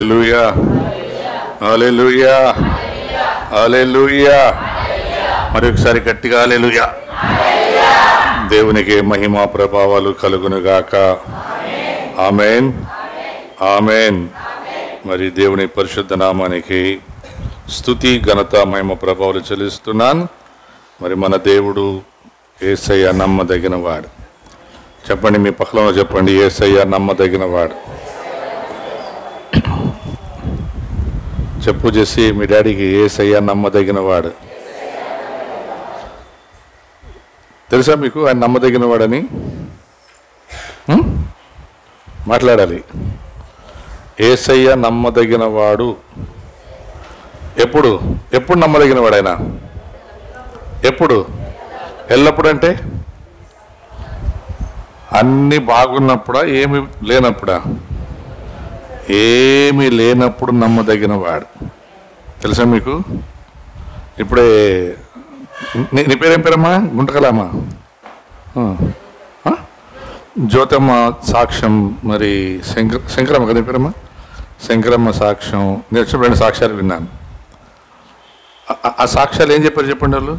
హల్లెలూయా హల్లెలూయా హల్లెలూయా మరొకసారి గట్టిగా హల్లెలూయా. దేవునికి మహిమ ప్రభావాలు కలుగునుగాక. ఆమేన్ ఆమేన్. మరి దేవుని పరిశుద్ధ నామానికి స్తుతి ఘనత మహిమ ప్రభావాలు చెల్లిస్తున్నాను. మరి మన దేవుడు యేసయ్య నమ్మదగిన వాడు. చెప్పండి, మీ పక్కన చెప్పండి, యేసయ్య నమ్మదగిన వాడు. చెప్పు చేసి మీ డాడీకి యేసయ్య నమ్మదగిన వాడు. తెలుసా మీకు ఆయన నమ్మదగిన వాడని? మాట్లాడాలి. యేసయ్య నమ్మదగిన వాడు. ఎప్పుడు ఎప్పుడు నమ్మదగిన వాడు ఆయన? ఎప్పుడు? ఎల్లప్పుడు అంటే అన్నీ బాగున్నప్పుడా, ఏమి లేనప్పుడా? ఏమీ లేనప్పుడు నమ్మదగిన వాడు. తెలుసా మీకు? ఇప్పుడే నీ పేరేం పేరమ్మా? గుంటకలమ్మా? జ్యోతమ్మ సాక్ష్యం, మరి శంకరమ్మ కదా పేరమ్మా? శంకరమ్మ సాక్ష్యం. నేను వచ్చిన 2 సాక్ష్యాలు విన్నాను. ఆ సాక్ష్యాలు ఏం చెప్పారు చెప్పండి వాళ్ళు?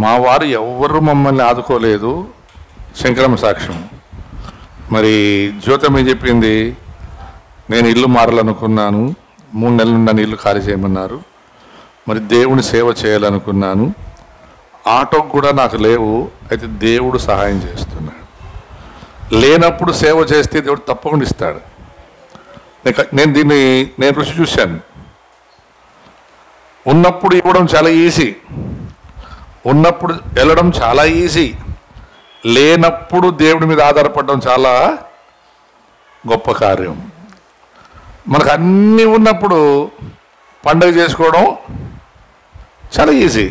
మా వారు ఎవ్వరూ మమ్మల్ని ఆదుకోలేదు. శంకరమ్మ సాక్ష్యం. మరి జ్యోతం ఏం చెప్పింది? నేను ఇల్లు మారాలనుకున్నాను, 3 నెలల నుండి నన్ను ఇల్లు ఖాళీ చేయమన్నారు. మరి దేవుని సేవ చేయాలనుకున్నాను, ఆటోకు కూడా నాకు లేవు. అయితే దేవుడు సహాయం చేస్తున్నాడు. లేనప్పుడు సేవ చేస్తే దేవుడు తప్పకుండా ఇస్తాడు. నేను రుచి చూశాను. ఉన్నప్పుడు ఇవ్వడం చాలా ఈజీ, ఉన్నప్పుడు వెళ్ళడం చాలా ఈజీ. లేనప్పుడు దేవుడి మీద ఆధారపడడం చాలా గొప్ప కార్యం. మనకు అన్నీ ఉన్నప్పుడు పండగ చేసుకోవడం చాలా ఈజీ.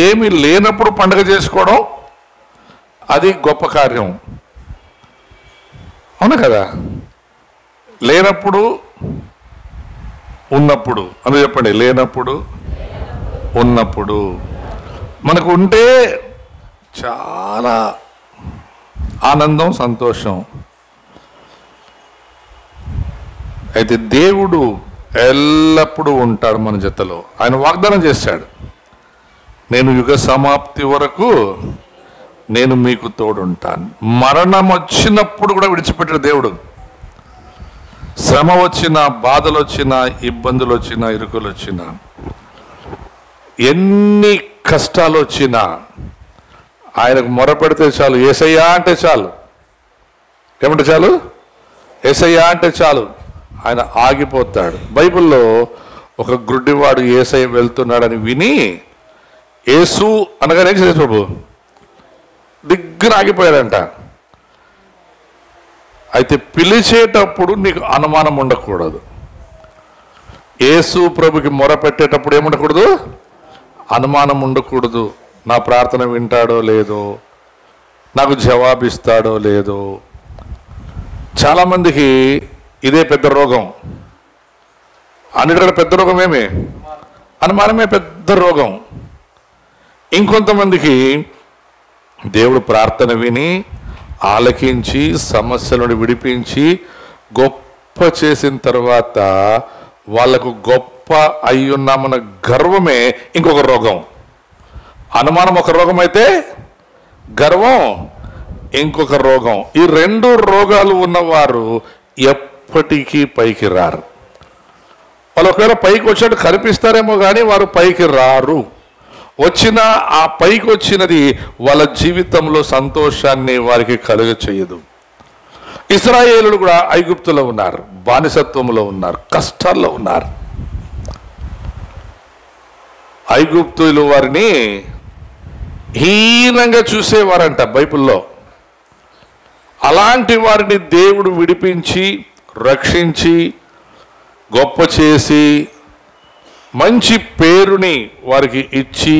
ఏమీ లేనప్పుడు పండగ చేసుకోవడం అది గొప్ప కార్యం. అవునా కదా? లేనప్పుడు ఉన్నప్పుడు అని చెప్పండి. లేనప్పుడు ఉన్నప్పుడు. మనకు ఉంటే చాలా ఆనందం, సంతోషం. అయితే దేవుడు ఎల్లప్పుడూ ఉంటాడు మన జతలో. ఆయన వాగ్దానం చేశాడు, నేను యుగ సమాప్తి వరకు నేను మీకు తోడుంటాను. మరణం వచ్చినప్పుడు కూడా విడిచిపెట్టిన దేవుడు. శ్రమ వచ్చినా, బాధలు వచ్చినా, ఇబ్బందులు వచ్చినా, ఇరుకులు వచ్చినా, ఎన్ని కష్టాలు వచ్చినా ఆయనకు మొరపెడితే చాలు. యేసయ్యా అంటే చాలు. ఏమంటే చాలు? యేసయ్యా అంటే చాలు. ఆయన ఆగిపోతాడు. బైబిల్లో ఒక గుడ్డివాడు యేసయ్య వెళ్తున్నాడని విని యేసు అనగానే ఏం చేశాడు ప్రభు? దిగ్గున ఆగిపోయాడంట. అయితే పిలిచేటప్పుడు నీకు అనుమానం ఉండకూడదు. యేసు ప్రభుకి మొరపెట్టేటప్పుడు ఏముండకూడదు? అనుమానం ఉండకూడదు. నా ప్రార్థన వింటాడో లేదో, నాకు జవాబిస్తాడో లేదో. చాలామందికి ఇదే పెద్ద రోగం. అన్నిటికంటే పెద్ద రోగం ఏమి? అనుమానమే పెద్ద రోగం. ఇంకొంతమందికి దేవుడు ప్రార్థన విని ఆలకించి సమస్యలను విడిపించి గొప్ప చేసిన తర్వాత వాళ్ళకు గొప్ప అయ్యున్నామన్న గర్వమే ఇంకొక రోగం. అనుమానం ఒక రోగం అయితే గర్వం ఇంకొక రోగం. ఈ 2 రోగాలు ఉన్నవారు ఎప్పటికీ పైకి రారు. వాళ్ళు ఒకవేళ పైకి వచ్చినట్టు కనిపిస్తారేమో కానీ వారు పైకి రారు. వచ్చినా ఆ పైకి వచ్చినది వాళ్ళ జీవితంలో సంతోషాన్ని వారికి కలుగ చేయదు. ఇశ్రాయేలులు కూడా ఐగుప్తులో ఉన్నారు, బానిసత్వంలో ఉన్నారు, కష్టాల్లో ఉన్నారు. ఐగుప్తులు వారిని హీనంగా చూసేవారంట బైబిల్లో. అలాంటి వారిని దేవుడు విడిపించి, రక్షించి, గొప్ప చేసి, మంచి పేరుని వారికి ఇచ్చి,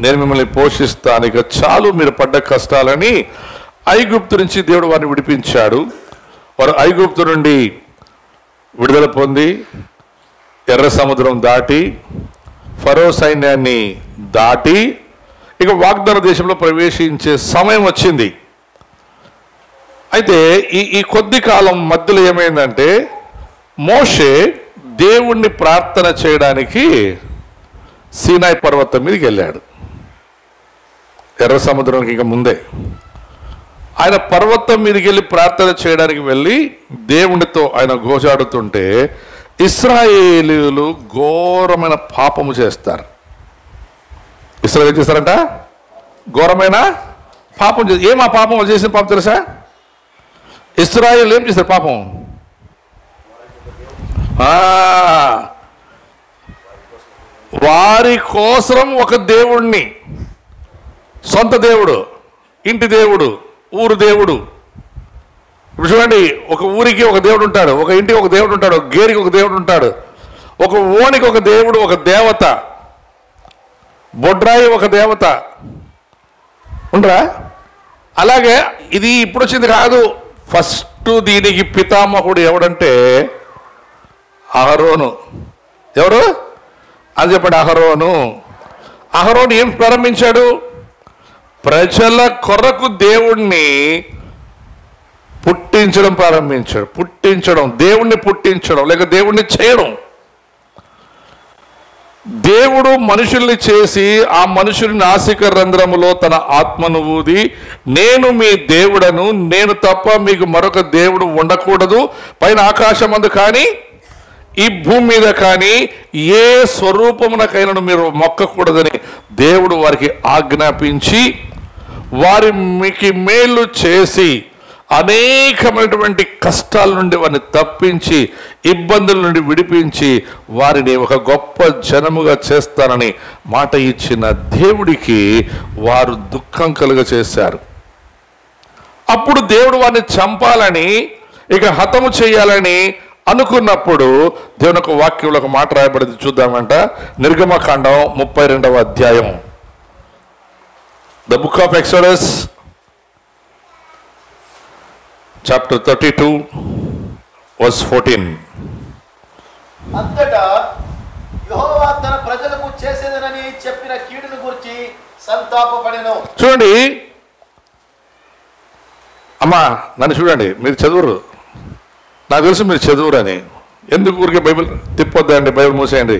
నేను మిమ్మల్ని పోషిస్తాను, ఇక చాలు మీరు పడ్డ కష్టాలని ఐగుప్తు నుంచి దేవుడు వారిని విడిపించాడు. వారు ఐగుప్తు నుండి విడుదల పొంది ఎర్ర సముద్రం దాటి ఫరో సైన్యాన్ని దాటి ఇక వాగ్దాన దేశంలో ప్రవేశించే సమయం వచ్చింది. అయితే ఈ కొద్ది కాలం మధ్యలో ఏమైందంటే మోషే దేవుణ్ణి ప్రార్థన చేయడానికి సీనాయి పర్వతం మీదకి వెళ్ళాడు. ఎర్ర సముద్రానికి ఇంకా ముందే ఆయన పర్వతం మీదకి వెళ్ళి ప్రార్థన చేయడానికి వెళ్ళి దేవునితో ఆయన గోజాడుతుంటే ఇశ్రాయేలీయులు ఘోరమైన పాపము చేస్తారు. ఇశ్రాయేలు ఏం చేస్తారంట? ఘోరమైన పాపం చేస్తారు. ఏం ఆ పాపం వాళ్ళు చేసిన పాపం తెలుసా? ఇశ్రాయేలు ఏం చేస్తారు పాపం? వారి కోసం ఒక దేవుణ్ణి, సొంత దేవుడు, ఇంటి దేవుడు, ఊరు దేవుడు. ఇప్పుడు చూడండి, ఒక ఊరికి ఒక దేవుడు ఉంటాడు, ఒక ఇంటికి ఒక దేవుడు ఉంటాడు, ఒక గేరికి ఒక దేవుడు ఉంటాడు, ఒక ఓనికి ఒక దేవుడు, ఒక దేవత, బొడ్రాయి ఒక దేవత ఉండరా? అలాగే ఇది ఇప్పుడు వచ్చింది కాదు. ఫస్ట్ దీనికి పితామహుడు ఎవడంటే అహరోను. ఎవరు అది చెప్పండి? అహరోను. అహరోను ఏం ప్రారంభించాడు? ప్రజల కొరకు దేవుణ్ణి పుట్టించడం ప్రారంభించాడు. పుట్టించడం, దేవుణ్ణి పుట్టించడం లేక దేవుణ్ణి చేయడం. దేవుడు మనుషుల్ని చేసి ఆ మనుషుని నాసిక రంధ్రములో తన ఆత్మను ఊది, నేను మీ దేవుడను, నేను తప్ప మీకు మరొక దేవుడు ఉండకూడదు, పైన ఆకాశమందు కానీ ఈ భూమి మీద కానీ ఏ స్వరూపమునకైనా మీరు మొక్కకూడదని దేవుడు వారికి ఆజ్ఞాపించి వారికి మేలు చేసి అనేకమైనటువంటి కష్టాల నుండి వారిని తప్పించి ఇబ్బందుల నుండి విడిపించి వారిని ఒక గొప్ప జనముగా చేస్తానని మాట ఇచ్చిన దేవుడికి వారు దుఃఖం కలుగ చేశారు. అప్పుడు దేవుడు వారిని చంపాలని, ఇక హతము చేయాలని అనుకున్నప్పుడు దేవుని యొక్క వాక్యంలో ఒక మాట రాయబడింది, చూద్దామంట. నిర్గమకాండం 32వ అధ్యాయం, the book of exodus chapter 32 verse 14. అంతటా యెహోవా తన ప్రజలకు చేసేదనని చెప్పిన కీడును గురించి సంతాపపడెను. చూడండి అమ్మా, నన్ను చూడండి, మీరు చదువురు, నాకు తెలుసు మీరు చదువురని. ఎందుకు ఊరికే బైబిల్ తిప్పొద్దండి, బైబిల్ మూసేయండి.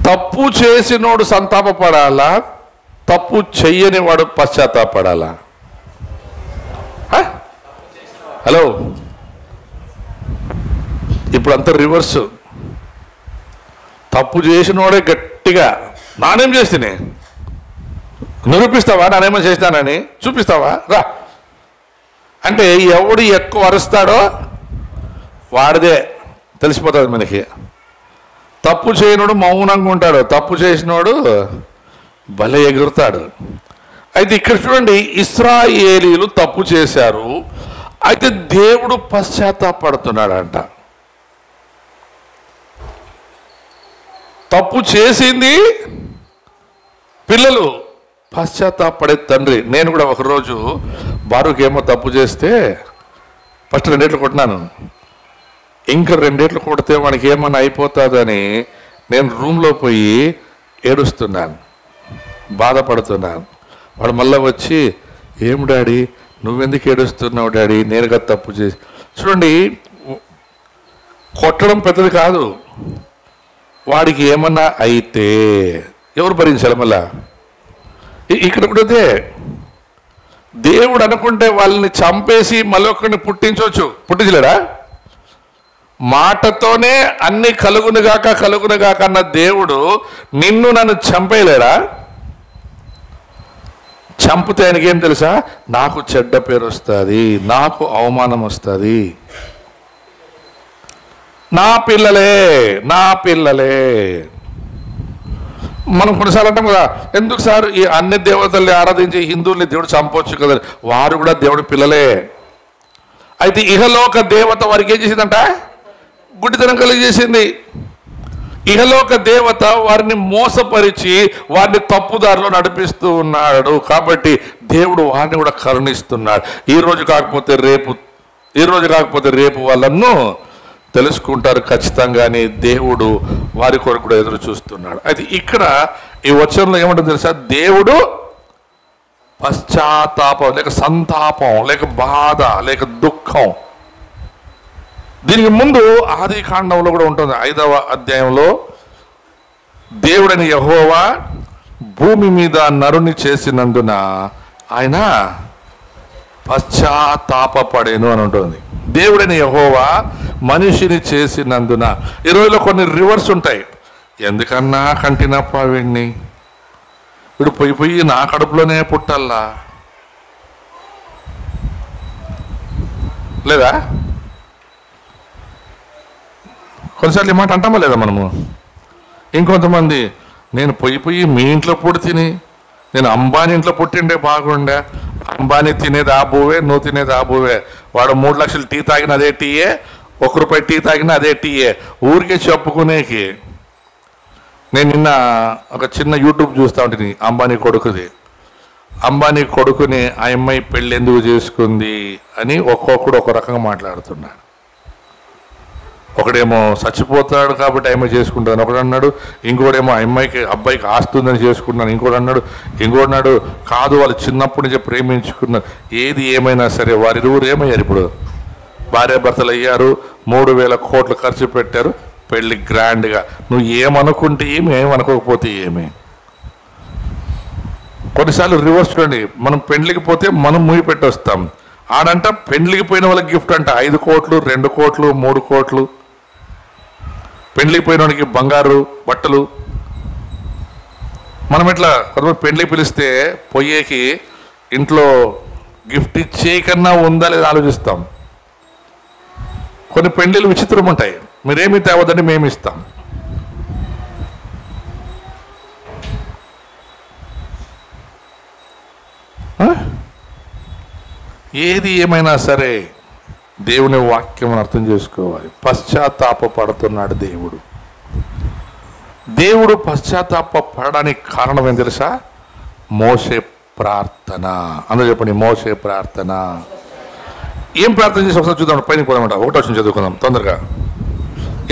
తప్పు చేసినోడు సంతాపపడాలా, తప్పు చెయ్యని వాడు పశ్చాత్తాపడాలా? హలో, ఇప్పుడు అంత రివర్స్. తప్పు చేసినోడే గట్టిగా నానేం చేస్తేనే నిరూపిస్తావా, నానేమో చేస్తానని చూపిస్తావా, రా అంటే ఎవడు ఎక్కువ అరుస్తాడో వాడిదే తెలిసిపోతుంది మనకి. తప్పు చేయనోడు మౌనంగా ఉంటాడు, తప్పు చేసినోడు భలే ఎగురుతాడు. అయితే ఇక్కడ చూడండి, ఇశ్రాయేలీయులు తప్పు చేశారు, అయితే దేవుడు పశ్చాత్తాపడుతున్నాడంట. తప్పు చేసింది పిల్లలు, పశ్చాత్తాపడే తండ్రి. నేను కూడా ఒకరోజు బారుకి ఏమో తప్పు చేస్తే ఫస్ట్ 2 ఏట్లు కొట్టినాను, ఇంకా 2 ఏట్లు కొడితే మనకి ఏమన్నా అయిపోతుందని నేను రూమ్లో పోయి ఏడుస్తున్నాను, బాధపడుతున్నాను. వాడు మళ్ళీ వచ్చి, ఏం డాడీ నువ్వెందుకు ఏడుస్తున్నావు డాడీ, నేనుగా తప్పు చేసి. చూడండి, కొట్టడం పెద్దది కాదు, వాడికి ఏమన్నా అయితే ఎవరు భరించాలి? మళ్ళా ఇక్కడ కూడా అదే. దేవుడు అనుకుంటే వాళ్ళని చంపేసి మళ్ళీ ఒక్కడిని పుట్టించవచ్చు, పుట్టించలేడా? మాటతోనే అన్ని కలుగునుగాక కలుగునుగాక అన్న దేవుడు నిన్ను నన్ను చంపేయలేడా? చంపితే ఆయనకి ఏం తెలుసా? నాకు చెడ్డ పేరు వస్తుంది, నాకు అవమానం వస్తుంది. నా పిల్లలే నా పిల్లలే. మనం కొన్నిసార్లు అంటాం కదా, ఎందుకు సార్ ఈ అన్ని దేవతల్ని ఆరాధించి హిందువుల్ని దేవుడు చంపవచ్చు కదా, వారు కూడా దేవుడి పిల్లలే. అయితే ఇహలోక దేవత వారికి ఏం చేసిందంట? గుడ్డితనం కలిగజేసింది. ఇహలోక దేవత వారిని మోసపరిచి వారిని తప్పుదారిలో నడిపిస్తూ ఉన్నాడు. కాబట్టి దేవుడు వారిని కూడా కరుణిస్తున్నాడు. ఈ రోజు కాకపోతే రేపు వాళ్ళను తెలుసుకుంటారు ఖచ్చితంగానే. దేవుడు వారి కొరకు కూడా ఎదురు చూస్తున్నాడు. అయితే ఇక్కడ ఈ వచనంలో ఏమంటుంది తెలుసా? దేవుడు పశ్చాత్తాపం లేక సంతాపం లేక బాధ లేక దుఃఖం దీనికి ముందు ఆది కాండంలో కూడా ఉంటుంది 5వ అధ్యాయంలో దేవుడని యెహోవా భూమి మీద నరుని చేసినందున ఆయన పశ్చాత్తాపపడేను అని ఉంటుంది. దేవుడని యెహోవా మనిషిని చేసినందున. ఈ రోజులో కొన్ని రివర్స్ ఉంటాయి. ఎందుకన్నా కంటినప్ప వీడిని, వీడు పోయి నా కడుపులోనే పుట్టల్లా లేదా? కొన్నిసార్లు ఈ మాట అంటామా లేదా మనము? ఇంకొంతమంది నేను పోయి మీ ఇంట్లో పుట్టి తిని, నేను అంబానీ ఇంట్లో పుట్టిండే బాగుండే, అంబానీ తినేది ఆ భూవే, నువ్వు తినేది ఆ భూవే, వాడు 3 లక్షలు టీ తాగిన అదే టీయే, ₹1 టీ తాగిన అదే టీయే, ఊరికే చెప్పుకునేకి. నేను నిన్న ఒక చిన్న యూట్యూబ్ చూస్తూ ఉంటుంది, అంబానీ కొడుకుది. అంబానీ కొడుకుని ఆ అమ్మాయి పెళ్ళి ఎందుకు చేసుకుంది అని ఒక్కొక్కడు ఒక రకంగా మాట్లాడుతున్నాడు. ఒకడేమో చచ్చిపోతాడు కాబట్టి ఆ అమ్మాయి చేసుకుంటాను ఒకడు అన్నాడు, ఇంకోడేమో ఆ అబ్బాయికి ఆస్తుందని చేసుకుంటున్నాను ఇంకోటి అన్నాడు, ఇంకోటి కాదు వాళ్ళు చిన్నప్పటి నుంచి ప్రేమించుకున్నారు. ఏది ఏమైనా సరే వారిరువురు ఏమయ్యారు, ఇప్పుడు భార్యాభర్తలు అయ్యారు, 3,000 కోట్లు ఖర్చు పెట్టారు, పెళ్ళి గ్రాండ్గా. నువ్వు ఏమనుకుంటే ఏమి, ఏమనుకోకపోతే ఏమి. కొన్నిసార్లు రివర్స్ చూడండి, మనం పెండ్లికి పోతే మనం మూవి పెట్టి వస్తాం, ఆడంట పెండ్లికి పోయిన వాళ్ళకి గిఫ్ట్ అంట 5 కోట్లు 2 కోట్లు 3 కోట్లు. పెండ్లికి పోయిన వాడికి బంగారు బట్టలు. మనం ఎట్లా కొంతమంది పెండ్లికి పిలిస్తే పొయ్యేకి ఇంట్లో గిఫ్ట్ ఇచ్చే కన్నా ఉందా లేదా ఆలోచిస్తాం. కొన్ని పెండ్లిలు విచిత్రం ఉంటాయి, మీరేమి తేవద్దని మేము ఇస్తాం. ఏది ఏమైనా సరే దేవుని వాక్యం అర్థం చేసుకోవాలి. పశ్చాత్తాపడుతున్నాడు దేవుడు. దేవుడు పశ్చాత్తాపడడానికి కారణం ఏం తెలుసా? మోషే ప్రార్థన. అందరూ చెప్పండి, మోషే ప్రార్థన. ఏం ప్రార్థన చేసి ఒకసారి చూద్దాం, పైన పోదామంట. 1వ వచనం చదువుకుందాం తొందరగా.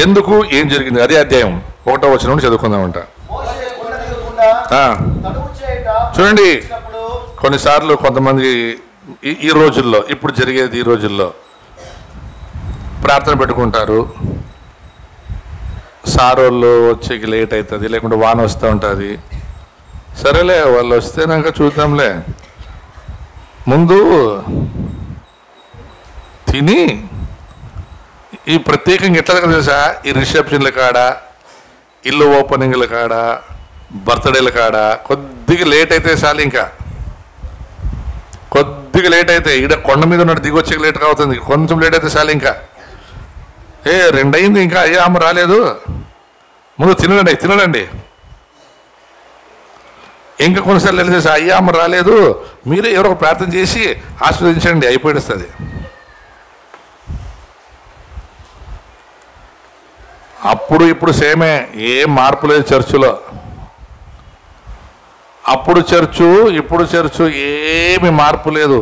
ఎందుకు ఏం జరిగింది అదే అధ్యాయం 1వ వచనం చదువుకుందామంట. చూడండి, కొన్నిసార్లు కొంతమంది ఈ రోజుల్లో, ఇప్పుడు జరిగేది ఈ రోజుల్లో ప్రార్థన పెట్టుకుంటారు, సారోళ్ళు వచ్చేకి లేట్ అవుతుంది, లేకుంటే వాన వస్తూ ఉంటుంది. సరేలే వాళ్ళు వస్తేనాక చూద్దాంలే, ముందు తిని ఈ ప్రత్యేకంగా ఎట్లా తెలుసా, ఈ రిసెప్షన్ల కాడ, ఇల్లు ఓపెనింగ్ల కాడ, బర్త్డేల కాడ కొద్దిగా లేట్ అయితే చాలు, ఇంకా కొద్దిగా లేట్ అయితే ఈడ కొండ మీద ఉన్నట్టు దిగొచ్చేకి లేట్ అవుతుంది, కొంచెం లేట్ అయితే చాలు. ఇంకా 2 అయింది, ఇంకా అయ్యా అమ్మ రాలేదు, ముందు తినడండి. ఇంకా కొన్నిసార్లు వెళ్ళేసి అయ్యా అమ్మ రాలేదు, మీరే ఎవరో ప్రార్థన చేసి ఆశీర్వదించండి, అయిపోయిస్తుంది. అప్పుడు ఇప్పుడు సేమే, ఏం మార్పు లేదు చర్చిలో. అప్పుడు చర్చు ఇప్పుడు చర్చు ఏమి మార్పు లేదు.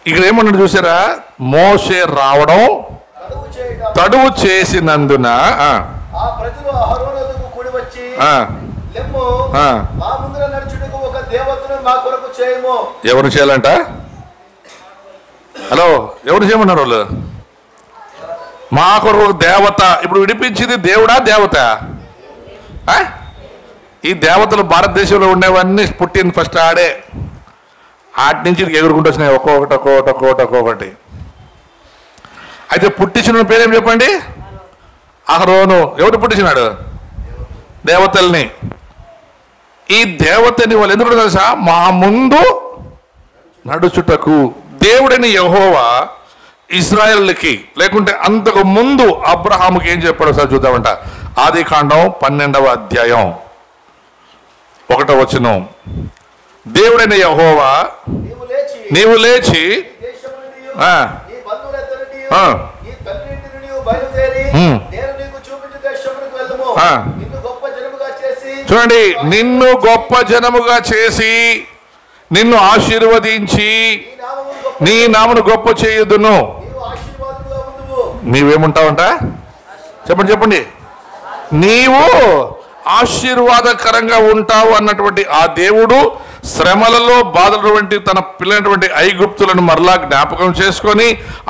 ఇక్కడ ఏమన్నాడు చూసారా? మోషే రావడం తడువు చేసినందున ఎవరు చేయాలంట? హలో, ఎవరు చేయమన్నారు వాళ్ళు? మా కొరకు దేవత. ఇప్పుడు విడిపించింది దేవుడా దేవత? ఈ దేవతలు భారతదేశంలో ఉండేవన్నీ పుట్టింది ఫస్ట్ ఆడే. ఆటి నుంచి ఎగురుకుంటూ వచ్చినాయి ఒక్కొక్కటి. అయితే పుట్టించిన పేరేం చెప్పండి? అహరోను. ఎవరు పుట్టించినాడు? దేవతల్ని. ఈ దేవతని వాళ్ళు ఎందుకు తెలుసా? మా ముందు నడుచుటకు. దేవుడని యెహోవా ఇశ్రాయేలుకి, లేకుంటే అంతకు ముందు అబ్రహాముకి ఏం చెప్పాడు సార్ చూద్దామంట. ఆది కాండం 12వ అధ్యాయం 1వ వచనం. దేవుడైన యెహోవా నీవు లేచి చూడండి, నిన్ను గొప్ప జనముగా చేసి నిన్ను ఆశీర్వదించి నీ నామను గొప్ప చేయుదును. నీవేముంటావంట? చెప్పండి. నీవు ఆశీర్వాదకరంగా ఉంటావు అన్నటువంటి ఆ దేవుడు శ్రమలలో బాధల వంటి తన పిల్లైనటువంటి ఐగుప్తులను మరలా జ్ఞాపకం చేసుకొని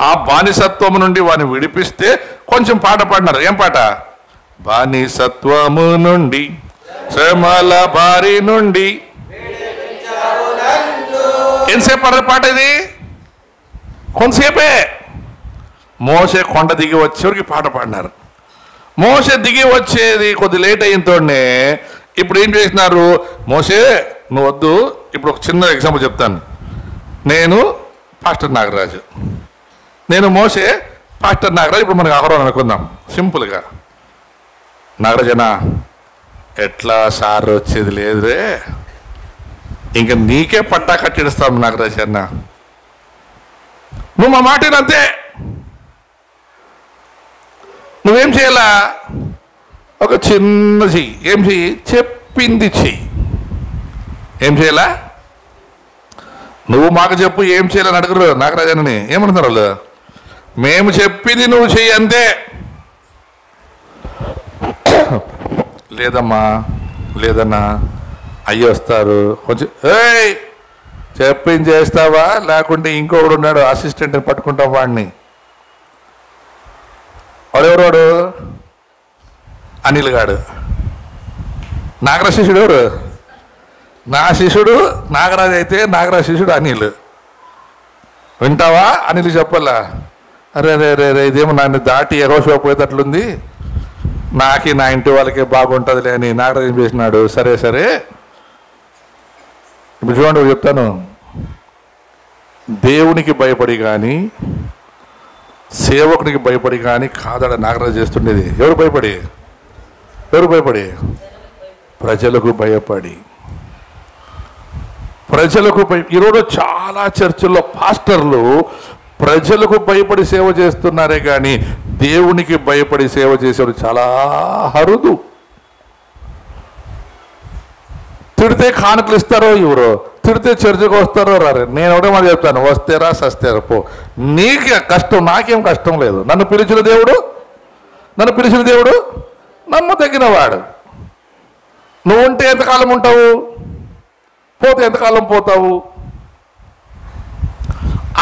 ఆ బానిసత్వము నుండి వారిని విడిపిస్తే కొంచెం పాట పాడినారు. ఏం పాట? బానిసత్వము నుండి శ్రమల బారి నుండి. ఎంతసేపు పాడే పాట ఇది? కొంతసేపే. మోసే కొండ దిగి వచ్చేవరికి పాట పాడినారు. మోసే దిగి వచ్చేది కొద్ది లేట్ అయినతోనే ఇప్పుడు ఏం చేసినారు? మోసే నువ్వు వద్దు. ఇప్పుడు ఒక చిన్న ఎగ్జాంపుల్ చెప్తాను. నేను పాస్టర్ నాగరాజు, నేను మోసే పాస్టర్ నాగరాజు. ఇప్పుడు మనకు అహరోన్ అనుకుందాం సింపుల్గా. నాగరాజనా ఎట్లా సార్ వచ్చేది లేదురే, ఇంకా నీకే పట్టా కట్టిస్తాం నాగరాజన్న, నువ్వు మా మాటేనంతే. నువ్వేం చేయాలా? ఒక చిన్న చెయ్యి. ఏం చెయ్యి? చెప్పింది చెయ్యి. ఏం చేయాలా? నువ్వు మాకు చెప్పు ఏం చేయాలని అడుగురు నాగరాజన్నని. ఏమంటున్నారు వాళ్ళు? మేము చెప్పింది నువ్వు చెయ్యి అంతే. లేదమ్మా, లేదన్నా, అయ్యి వస్తారు కొంచెం. ఏయ్ చెప్పింది చేస్తావా? లేకుంటే ఇంకొకడు ఉన్నాడు అసిస్టెంట్ని పట్టుకుంటాం వాడిని. వాడెవరోడు? అనిల్ గాడు. నాగరాజ్ శిష్యుడు ఎవరు? నా శిష్యుడు నాగరాజు అయితే నాగరాజ్ శిష్యుడు అనిల్. వింటావా? అనిల్ చెప్పాలా? అరే రే రే రే ఇదేమో నన్ను దాటి ఎగోషో పోయేటట్లుంది, నాకి నా ఇంటి వాళ్ళకే బాగుంటుందిలే అని నాగరాజు ఏం చేసినాడు? సరే సరే ఇప్పుడు చూడండి చెప్తాను. దేవునికి భయపడి కానీ సేవకునికి భయపడి కానీ కాదడ నాగరాజు చేస్తుండేది. ఎవరు భయపడి? ఎవరు భయపడి? ప్రజలకు భయపడి. ప్రజలకు ఈరోజు చాలా చర్చిల్లో పాస్టర్లు ప్రజలకు భయపడి సేవ చేస్తున్నారే కానీ దేవునికి భయపడి సేవ చేసేవాడు చాలా అరుదు. తిడితే కానుకలు ఇస్తారో ఎవరో, తిడితే చర్చకు వస్తారో రారు. నేను ఒకటే మాట చెప్తాను, వస్తేరా సస్తేరా పో. నీకే కష్టం, నాకేం కష్టం లేదు. నన్ను పిలిచిన దేవుడు నమ్మదగిన వాడు. నువ్వు ఉంటే ఎంతకాలం ఉంటావు? పోతే ఎంతకాలం పోతావు?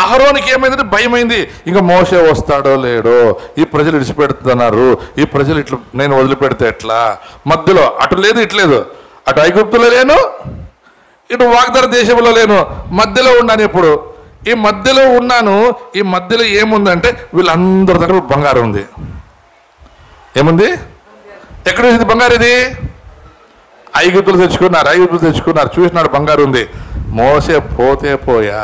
అహరోనికి ఏమైందంటే భయమైంది. ఇంకా మోసే వస్తాడో లేడో, ఈ ప్రజలు విడిచిపెడుతున్నారు, ఈ ప్రజలు ఇట్లా నేను వదిలిపెడితే ఎట్లా? మధ్యలో అటు లేదు ఇటు లేదు, అటు ఐగుప్తులో లేను, ఇటు వాగ్దాన దేశంలో లేను, మధ్యలో ఉన్నాను. ఇప్పుడు ఈ మధ్యలో ఉన్నాను. ఈ మధ్యలో ఏముందంటే వీళ్ళందరి దగ్గర బంగారం ఉంది. ఏముంది? ఎక్కడ ఇది బంగారు? ఇది ఐగుప్తులు తెచ్చుకున్నారు. చూసినాడు బంగారు ఉంది. మోసే పోతే పోయా,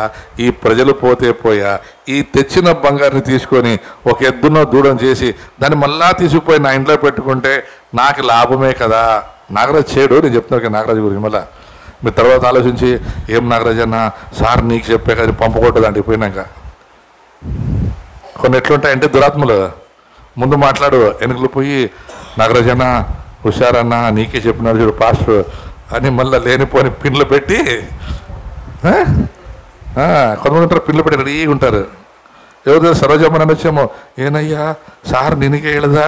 ఈ ప్రజలు పోతే పోయా, ఈ తెచ్చిన బంగారుని తీసుకొని ఒక ఎద్దునో దూడం చేసి దాన్ని మళ్ళా తీసుకుపోయి నా ఇంట్లో పెట్టుకుంటే నాకు లాభమే కదా. నాగరాజు చేయడు. నేను చెప్తున్నాను కదా నాగరాజు గురించి. మళ్ళీ మీరు తర్వాత ఆలోచించి ఏం నాగరాజు అన్న సార్ నీకు చెప్పే కదా పంపకూడదు అంటే పోయినాక కొన్ని ఎట్లుంటాయంటే దురాత్మలు ముందు మాట్లాడు, వెనుకలు పోయి నాగరాజు అన్న హుషారన్నా నీకే చెప్పినాడు చూడు పాస్టర్ అని మళ్ళీ లేనిపోని పిన్లు పెట్టి కొంతమంది ఉంటారు, పిన్లు పెట్టి రెడీగా ఉంటారు. ఎవరు సరోజమ్మని అనొచ్చేమో, ఏనయ్యా సార్ నినకే వెళ్ళదా?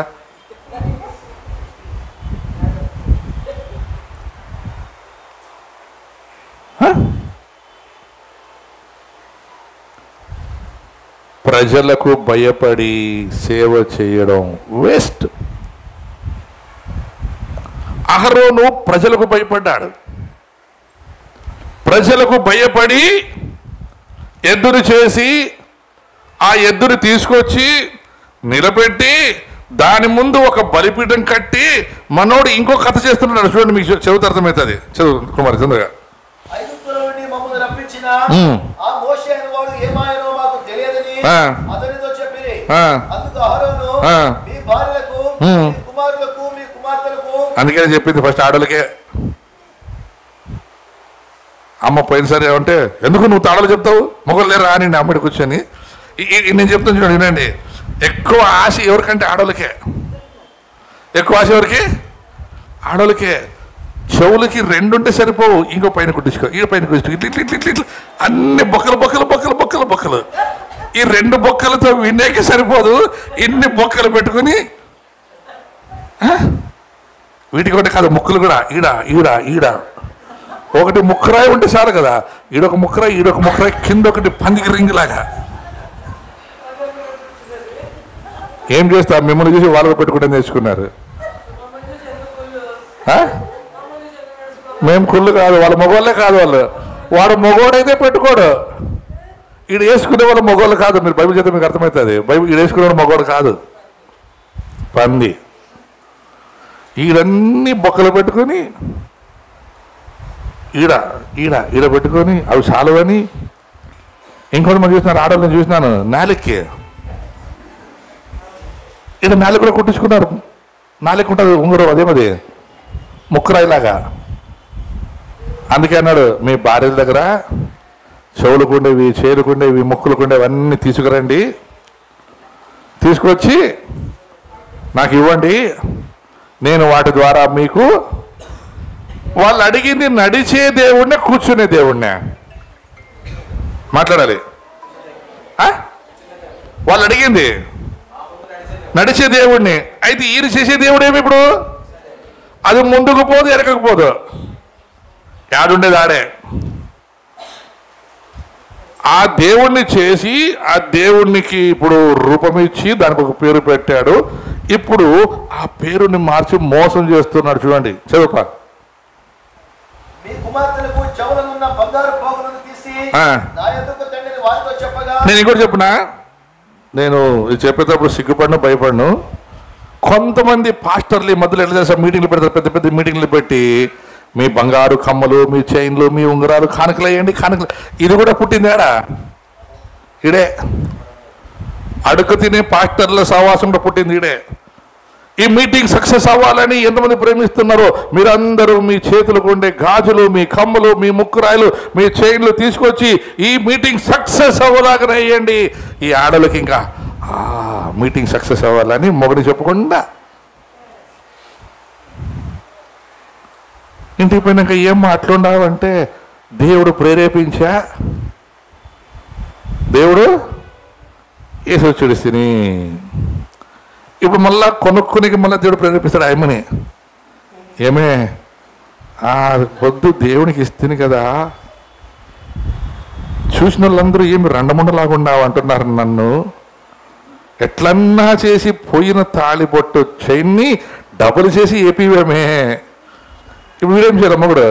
ప్రజలకు భయపడి సేవ చేయడం వేస్ట్. అహరోను ప్రజలకు భయపడ్డాడు. ప్రజలకు భయపడి ఎద్దును చేసి ఆ ఎద్దుని తీసుకొచ్చి నిలబెట్టి దాని ముందు ఒక బలిపీఠం కట్టి మనోడు ఇంకో కథ చేస్తున్నాడు. చూడండి, మీకు చెబుతా అర్థమవుతుంది. చదువు కుమారి చంద్రగా. ఐగుప్తులో నుండి మమ్మల్ని రప్పించిన ఆ మోషే అనేవాడు ఏమాయనో మాకు తెలియదని అతనితో చెప్పిరి. అందుకు అహరోను మీ భార్యలకు, మీ కుమారులకు, మీ కుమార్తెలకు. అందుకని చెప్పింది ఫస్ట్ ఆడలకే. అమ్మ పోయినసారి ఏమంటే ఎందుకు నువ్వు తాళలు చెప్తావు, మొగలు లేరా అని అమ్మడి కూర్చొని. నేను చెప్తాను చూడండి, వినండి. ఎక్కువ ఆశ ఎవరికంటే ఆడోళ్ళకే. ఎక్కువ ఆశ ఎవరికి? ఆడోళ్ళకే. చెవులకి రెండుంటే సరిపోవు, ఇంకో పైన కుట్టించుకో, ఈ పైన కుట్టించుకో, ఇట్లా ఇట్లా ఇట్లా ఇట్లా అన్ని బొక్కలు బొక్కలు బొక్కలు బొక్కలు బొక్కలు. ఈ రెండు బొక్కలతో వినేకి సరిపోదు, ఇన్ని బొక్కలు పెట్టుకుని వీటికి ఒకటి కాదు, ముక్కులు కూడా ఈడ ఈడ ఈడ ఒకటి ముక్కరాయి ఉంటే చాలు కదా, ఈడొక ముక్కరాయి ఈడొక ముక్కరాయి కింద ఒకటి పందికి రింగ్ లాగా. ఏం చేస్తారు? మిమ్మల్ని చూసి వాళ్ళు పెట్టుకుంటే నేర్చుకున్నారు. మేము కుళ్ళు కాదు, వాళ్ళ మగవాళ్ళే కాదు. వాడు మగవాడైతే పెట్టుకోడు. ఈడు వేసుకునే వాళ్ళు మగవాళ్ళు కాదు. మీరు బైబిల్ చేస్తే మీకు అర్థమవుతుంది. బైబిల్ ఈడు వేసుకునేవాడు మగవాడు కాదు, పంది. ఈడన్నీ బొక్కలు పెట్టుకొని ఈడ ఈడ ఈడ పెట్టుకొని అవి చాలువని. ఇంకొంతమంది చూసినారు, ఆడవాళ్ళని చూసినాను, నాలుగుకి ఈడ నాలుగు కూడా కుట్టించుకున్నారు. నాలుగు ఉంటుంది ఉంగరం, అదేమది ముక్కరాయిలాగా. అందుకే అన్నాడు, మీ భార్యల దగ్గర చెవులుకుండేవి, చేరుకుండేవి, ముక్కులుకుండేవి అన్నీ తీసుకురండి, తీసుకొచ్చి నాకు ఇవ్వండి, నేను వాటి ద్వారా మీకు. వాళ్ళు అడిగింది నడిచే దేవుణ్ణే కూర్చునే దేవుణ్ణే మాట్లాడాలి. వాళ్ళు అడిగింది నడిచే దేవుణ్ణి. అయితే ఈయన చేసే దేవుడేమి ఇప్పుడు? అది ముందుకు పోదు, వెనకకపోదు, యాడుండేది ఆడే. ఆ దేవుణ్ణి చేసి ఆ దేవునికి ఇప్పుడు రూపం ఇచ్చి దానికి ఒక పేరు పెట్టాడు. ఇప్పుడు ఆ పేరుని మార్చి మోసం చేస్తున్నాడు. చూడండి, చదువుపా. నేను ఇంకోటి చెప్పనా, నేను ఇది చెప్పేటప్పుడు సిగ్గుపడను, భయపడను. కొంతమంది పాస్టర్లు ఈ మధ్యలో ఎట్లా చేస్తారు, మీటింగ్లు పెడతారు, పెద్ద పెద్ద మీటింగ్లు పెట్టి మీ బంగారు కమ్మలు, మీ చైన్లు, మీ ఉంగరాలు కానుకలు వేయండి, కానుకలు. ఇది కూడా పుట్టిందేడా? ఇడే అడుగు తినే పాస్టర్ల సహవాసం కూడా పుట్టింది ఇడే. ఈ మీటింగ్ సక్సెస్ అవ్వాలని ఎంతమంది ప్రేమిస్తున్నారో మీరందరూ మీ చేతులకు ఉండే గాజులు, మీ కమ్మలు, మీ ముక్కురాయలు, మీ చైన్లు తీసుకొచ్చి ఈ మీటింగ్ సక్సెస్ అవ్వలాగానే వేయండి. ఈ ఆడలకి ఇంకా మీటింగ్ సక్సెస్ అవ్వాలని మొగని చెప్పకుండా ఇంటికి పోయినాక ఏం మాట్లాడావంటే దేవుడు ప్రేరేపించా, దేవుడు ఏసొచ్చుడు తిని. ఇప్పుడు మళ్ళా కొనుక్కొనికి మళ్ళీ దేవుడు ప్రేరేపిస్తాడు ఆయమ్మని. ఏమే పొద్దు దేవునికి ఇస్తుంది కదా, చూసిన వాళ్ళందరూ ఏమి రెండముండలాగుండావు అంటున్నారు నన్ను. ఎట్లన్నా చేసి పోయిన తాళిబొట్టు చైన్ని డబుల్ చేసి ఏపీవేమే. ఇప్పుడు వీడేం చేయాలి? అమ్మగుడు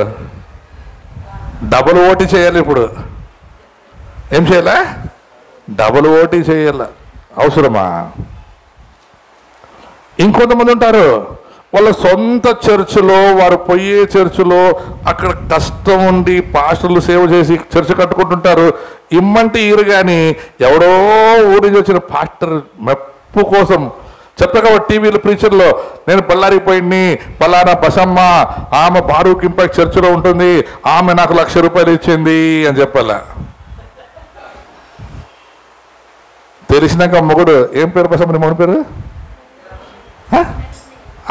డబుల్ ఓటీ చేయాలి. ఇప్పుడు ఏం చేయాలా? డబుల్ ఓటీ చేయాల. అవసరమా? ఇంకొంతమంది ఉంటారు, వాళ్ళ సొంత చర్చిలో, వారు పోయే చర్చిలో అక్కడ కష్టం ఉండి పాస్టర్లు సేవ చేసి చర్చ కట్టుకుంటుంటారు. ఇమ్మంటే ఈరు కానీ ఎవడో ఊరి నుంచి వచ్చిన పాస్టర్ మెప్పు కోసం చెప్తా కాబట్టి టీవీలో ప్రీచర్లో, నేను బళ్ళారికి పోయింది, పలానా బసమ్మ, ఆమె బారూక్ ఇంపాక్ట్ చర్చిలో ఉంటుంది, ఆమె నాకు ₹1,00,000 ఇచ్చింది అని చెప్పాలా. తెలిసినాక మొగుడు, ఏం పేరు బసమ్మ నీ మొగుడు పేరు?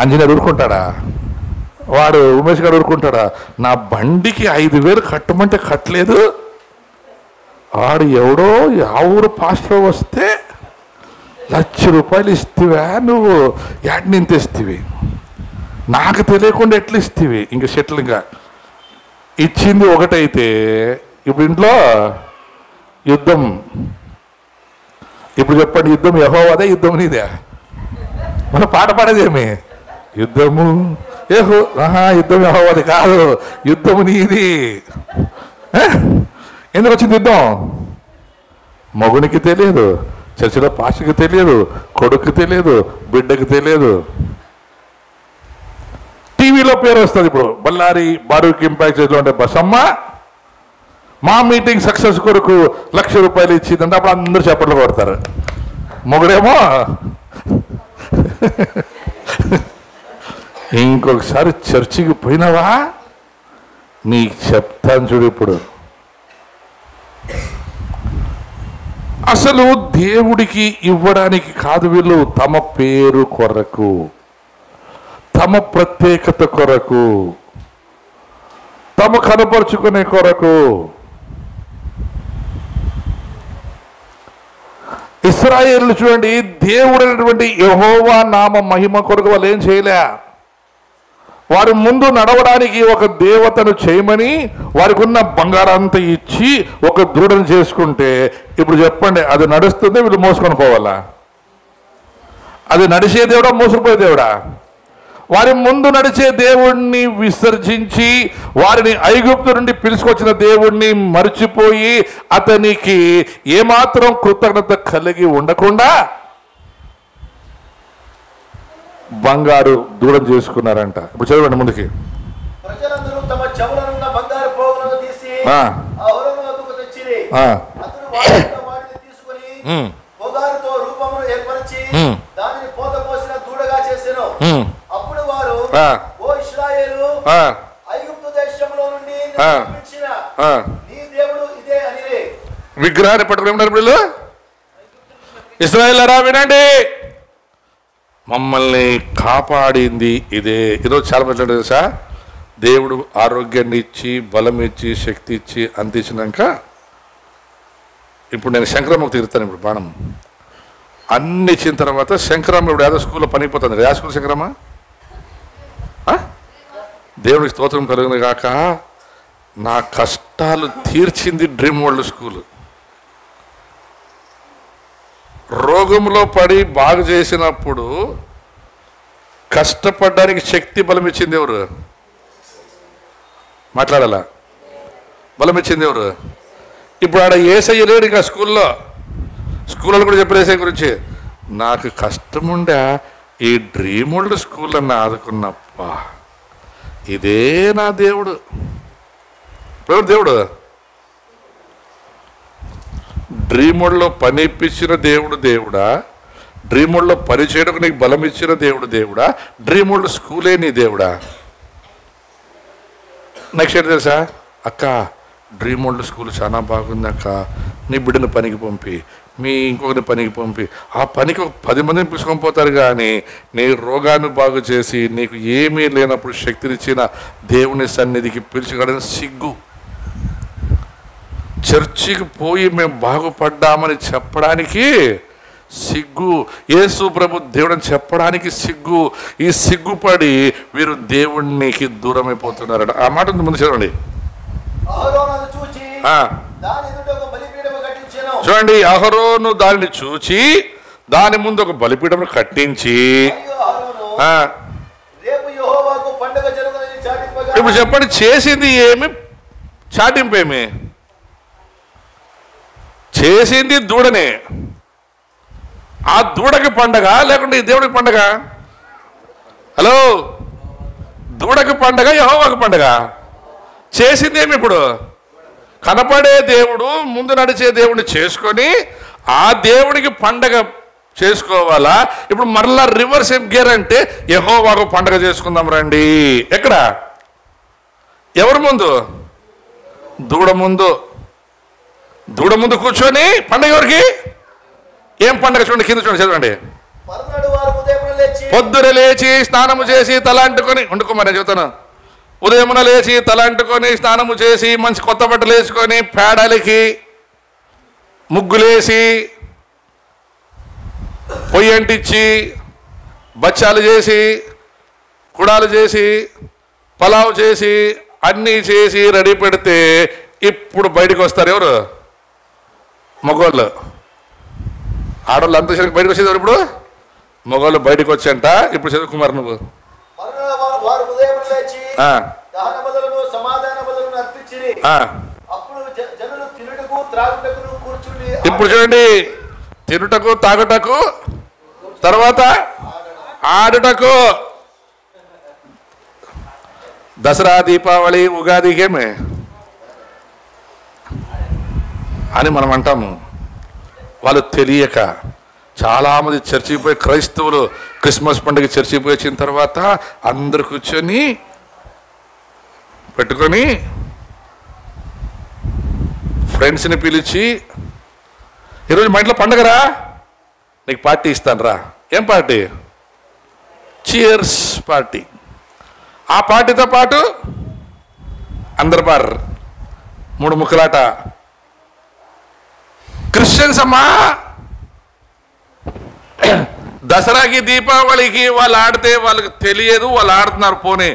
అంజనీర్ ఊరుకుంటాడా? వాడు ఉమేష్ గారు ఊరుకుంటాడా? నా బండికి 5,000 కట్టమంటే కట్టలేదు. వాడు ఎవడో ఆ ఊరు పాస్టర్ వస్తే ₹1,00,000 ఇస్తేవా నువ్వు? యాడ్ నేను తెస్తేవి, నాకు తెలియకుండా ఎట్లా ఇస్తేవి? ఇంక సెటిల్. ఇంకా ఇచ్చింది ఒకటైతే ఇప్పుడు ఇంట్లో యుద్ధం. ఇప్పుడు చెప్పండి, యుద్ధం యెహోవాదే, యుద్ధం నీదే? మన పాట పాడేదేమి? యుద్ధము యుద్ధం యెహోవాది కాదు, యుద్ధము నీది. ఎందుకు వచ్చింది యుద్ధం? మగునికి తెలియదు, చర్చిలో పాస్టర్కి తెలియదు, కొడుకు తెలియదు, బిడ్డకి తెలియదు. టీవీలో పేరు వస్తుంది. ఇప్పుడు బళ్ళారి బారూక్ ఇంపాక్ట్ చర్చిలో ఉంటే బసమ్మ మా మీటింగ్ సక్సెస్ కొరకు ₹1,00,000 ఇచ్చిందంటే అప్పుడు అందరూ చప్పట్లు కొడతారు. మొగుడేమో ఇంకొకసారి చర్చికి పోయినావా నీకు చెప్తాను చూడు. ఇప్పుడు అసలు దేవుడికి ఇవ్వడానికి కాదు, వీళ్ళు తమ పేరు కొరకు, తమ ప్రత్యేకత కొరకు, తమ కనపరుచుకునే కొరకు. ఇశ్రాయేలు చూడండి, దేవుడైనటువంటి యెహోవా నామ మహిమ కొరకు వాళ్ళు ఏం చేయలే. వారి ముందు నడవడానికి ఒక దేవతను చేయమని వారికి ఉన్న బంగారంతా ఇచ్చి ఒక దూడను చేసుకుంటే, ఇప్పుడు చెప్పండి, అది నడుస్తుంది, వీళ్ళు మోసుకొని పోవాలా? అది నడిచే దేవుడా, మోసుకుపోయే దేవుడా? వారి ముందు నడిచే దేవుణ్ణి విసర్జించి వారిని ఐగుప్తు నుండి పిలుచుకొచ్చిన దేవుణ్ణి మర్చిపోయి అతనికి ఏమాత్రం కృతజ్ఞత కలిగి ఉండకుండా బంగారు దూడం చేసుకున్నారంట. ఇప్పుడు చదవండి ముందుకి. ప్రజలందరూ తమ చెవులనున్న బంగారు పోగులను తీసి అహరోను వద్దకు తెచ్చిరి. అతడు వాటిని తీసుకొని పొగారుతో రూపమును ఏర్పరిచి దానిని పోత పోసిన దూడగా చేసెను. అప్పుడు వారు, ఓ ఇశ్రాయేలు, ఐగుప్తు దేశంలో నుండి పంపించిన నీ దేవుడు ఇదే అనిరి. విగ్రహాన్ని పట్టుకుని ఉన్నారు వీళ్ళు. ఇశ్రాయేలురా వినండి, మమ్మల్ని కాపాడింది ఇదే. ఈరోజు చాలా మంది తెలుసా, దేవుడు ఆరోగ్యాన్ని ఇచ్చి బలం ఇచ్చి శక్తి ఇచ్చి అందించినాక ఇప్పుడు నేను శంకరమ్మకు తిరుగుతాను. ఇప్పుడు బాణం అన్ని ఇచ్చిన తర్వాత శంకరమ్మ ఇప్పుడు ఏదో స్కూల్లో పనిపోతుంది. ఏ స్కూల్ శంకరమ్మ? దేవుడికి స్తోత్రం కలిగిన కాక నా కష్టాలు తీర్చింది డ్రీమ్ వరల్డ్ స్కూల్. రోగంలో పడి బాగు చేసినప్పుడు కష్టపడడానికి శక్తి బలం ఇచ్చింది ఎవరు? మాట్లాడాలా? బలం ఇచ్చింది ఎవరు? ఇప్పుడు ఆడ ఏసయ్య లేడు ఇంకా స్కూల్లో కూడా చెప్పారు ఏసయ్య గురించి. నాకు కష్టం ఉండే ఈ డ్రీమ్ వరల్డ్ స్కూల్లో ఆదుకున్నప్ప ఇదే నా దేవుడు. ఎవరు దేవుడు? డ్రీమ్ వరల్డ్లో పని ఇప్పించిన దేవుడు దేవుడా? డ్రీమ్ వరల్డ్లో పని చేయడానికి నీకు బలం ఇచ్చిన దేవుడు దేవుడా? డ్రీమ్ వరల్డ్ స్కూలే నీ దేవుడా? నెక్స్ట్ ఏంటి తెలుసా? అక్క, డ్రీమ్ వరల్డ్ స్కూల్ చాలా బాగుంది అక్క, నీ బిడ్డను పనికి పంపి, మీ ఇంకొకరిని పనికి పంపి, ఆ పనికి ఒక 10 మందిని పిలుచుకొని పోతారు. కానీ నీ రోగాన్ని బాగు చేసి నీకు ఏమీ లేనప్పుడు శక్తినిచ్చిన దేవుని సన్నిధికి పిలుచుకోవడం సిగ్గు. చర్చికి పోయి మేము బాగుపడ్డామని చెప్పడానికి సిగ్గు. యేసు ప్రభు దేవుడని చెప్పడానికి సిగ్గు. ఈ సిగ్గుపడి వీరు దేవునికి దూరం అయిపోతున్నారట. ఆ మాట ముందు చదవండి. చూడండి, అహరోను దానిని చూచి దాని ముందు ఒక బలిపీఠం కట్టించి, ఇప్పుడు చెప్పండి, చేసింది ఏమి? చాటింపేమి? చేసింది దూడనే. ఆ దూడకి పండగ లేకుంటే ఈ దేవుడికి పండగ? హలో, దూడకి పండగ, యెహోవాకి పండగ? చేసింది ఏమి? ఇప్పుడు కనపడే దేవుడు ముందు నడిచే దేవుడిని చేసుకొని ఆ దేవుడికి పండగ చేసుకోవాలా? ఇప్పుడు మరలా రివర్స్ గేర్ అంటే యెహోవాకు పండగ చేసుకుందాం రండి. ఎక్కడ? ఎవరి ముందు? దూడ ముందు. దూడ ముందు కూర్చొని పండగ ఎవరికి? ఏం పండగ? చూడండి, కింద చూడండి, చదవండి. పొద్దున లేచి స్నానము చేసి తల అంటుకొని, వండుకోమని చెబుతాను. ఉదయమున లేచి తల అంటుకొని స్నానము చేసి మంచి కొత్త బట్టలు వేసుకొని పేడలికి ముగ్గులేసి పొయ్యి అంటించి బచ్చాలు చేసి కుడాలు చేసి పలావ్ చేసి అన్నీ చేసి రెడీ పెడితే ఇప్పుడు బయటకు వస్తారు ఎవరు? మగవాళ్ళు. ఆడవాళ్ళు అంత బయటకు వచ్చేది ఎవరు? ఇప్పుడు మగవాళ్ళు బయటకు వచ్చంట. ఇప్పుడు చదువుకుమారు నువ్వు. ఇప్పుడు చూడండి, తినుటకు తాగుటకు తర్వాత ఆడుటకు. దసరా దీపావళి ఉగాదికేమే అని మనం అంటాము. వాళ్ళు తెలియక చాలామంది చర్చికి పోయి, క్రైస్తవులు క్రిస్మస్ పండుగ చర్చికి పోయి వచ్చిన తర్వాత అందరు కూర్చొని పెట్టుకొని ఫ్రెండ్స్ని పిలిచి, ఈరోజు మా ఇంట్లో పండుగరా, నీకు పార్టీ ఇస్తాను రా. ఏం పార్టీ? Cheers party. ఆ పార్టీతో పాటు అందరు బార్ 3 ముక్కలాట. క్రిస్టియన్స్ అమ్మా, దసరాకి దీపావళికి వాళ్ళు ఆడితే వాళ్ళకి తెలియదు, వాళ్ళు ఆడుతున్నారు పోనీ.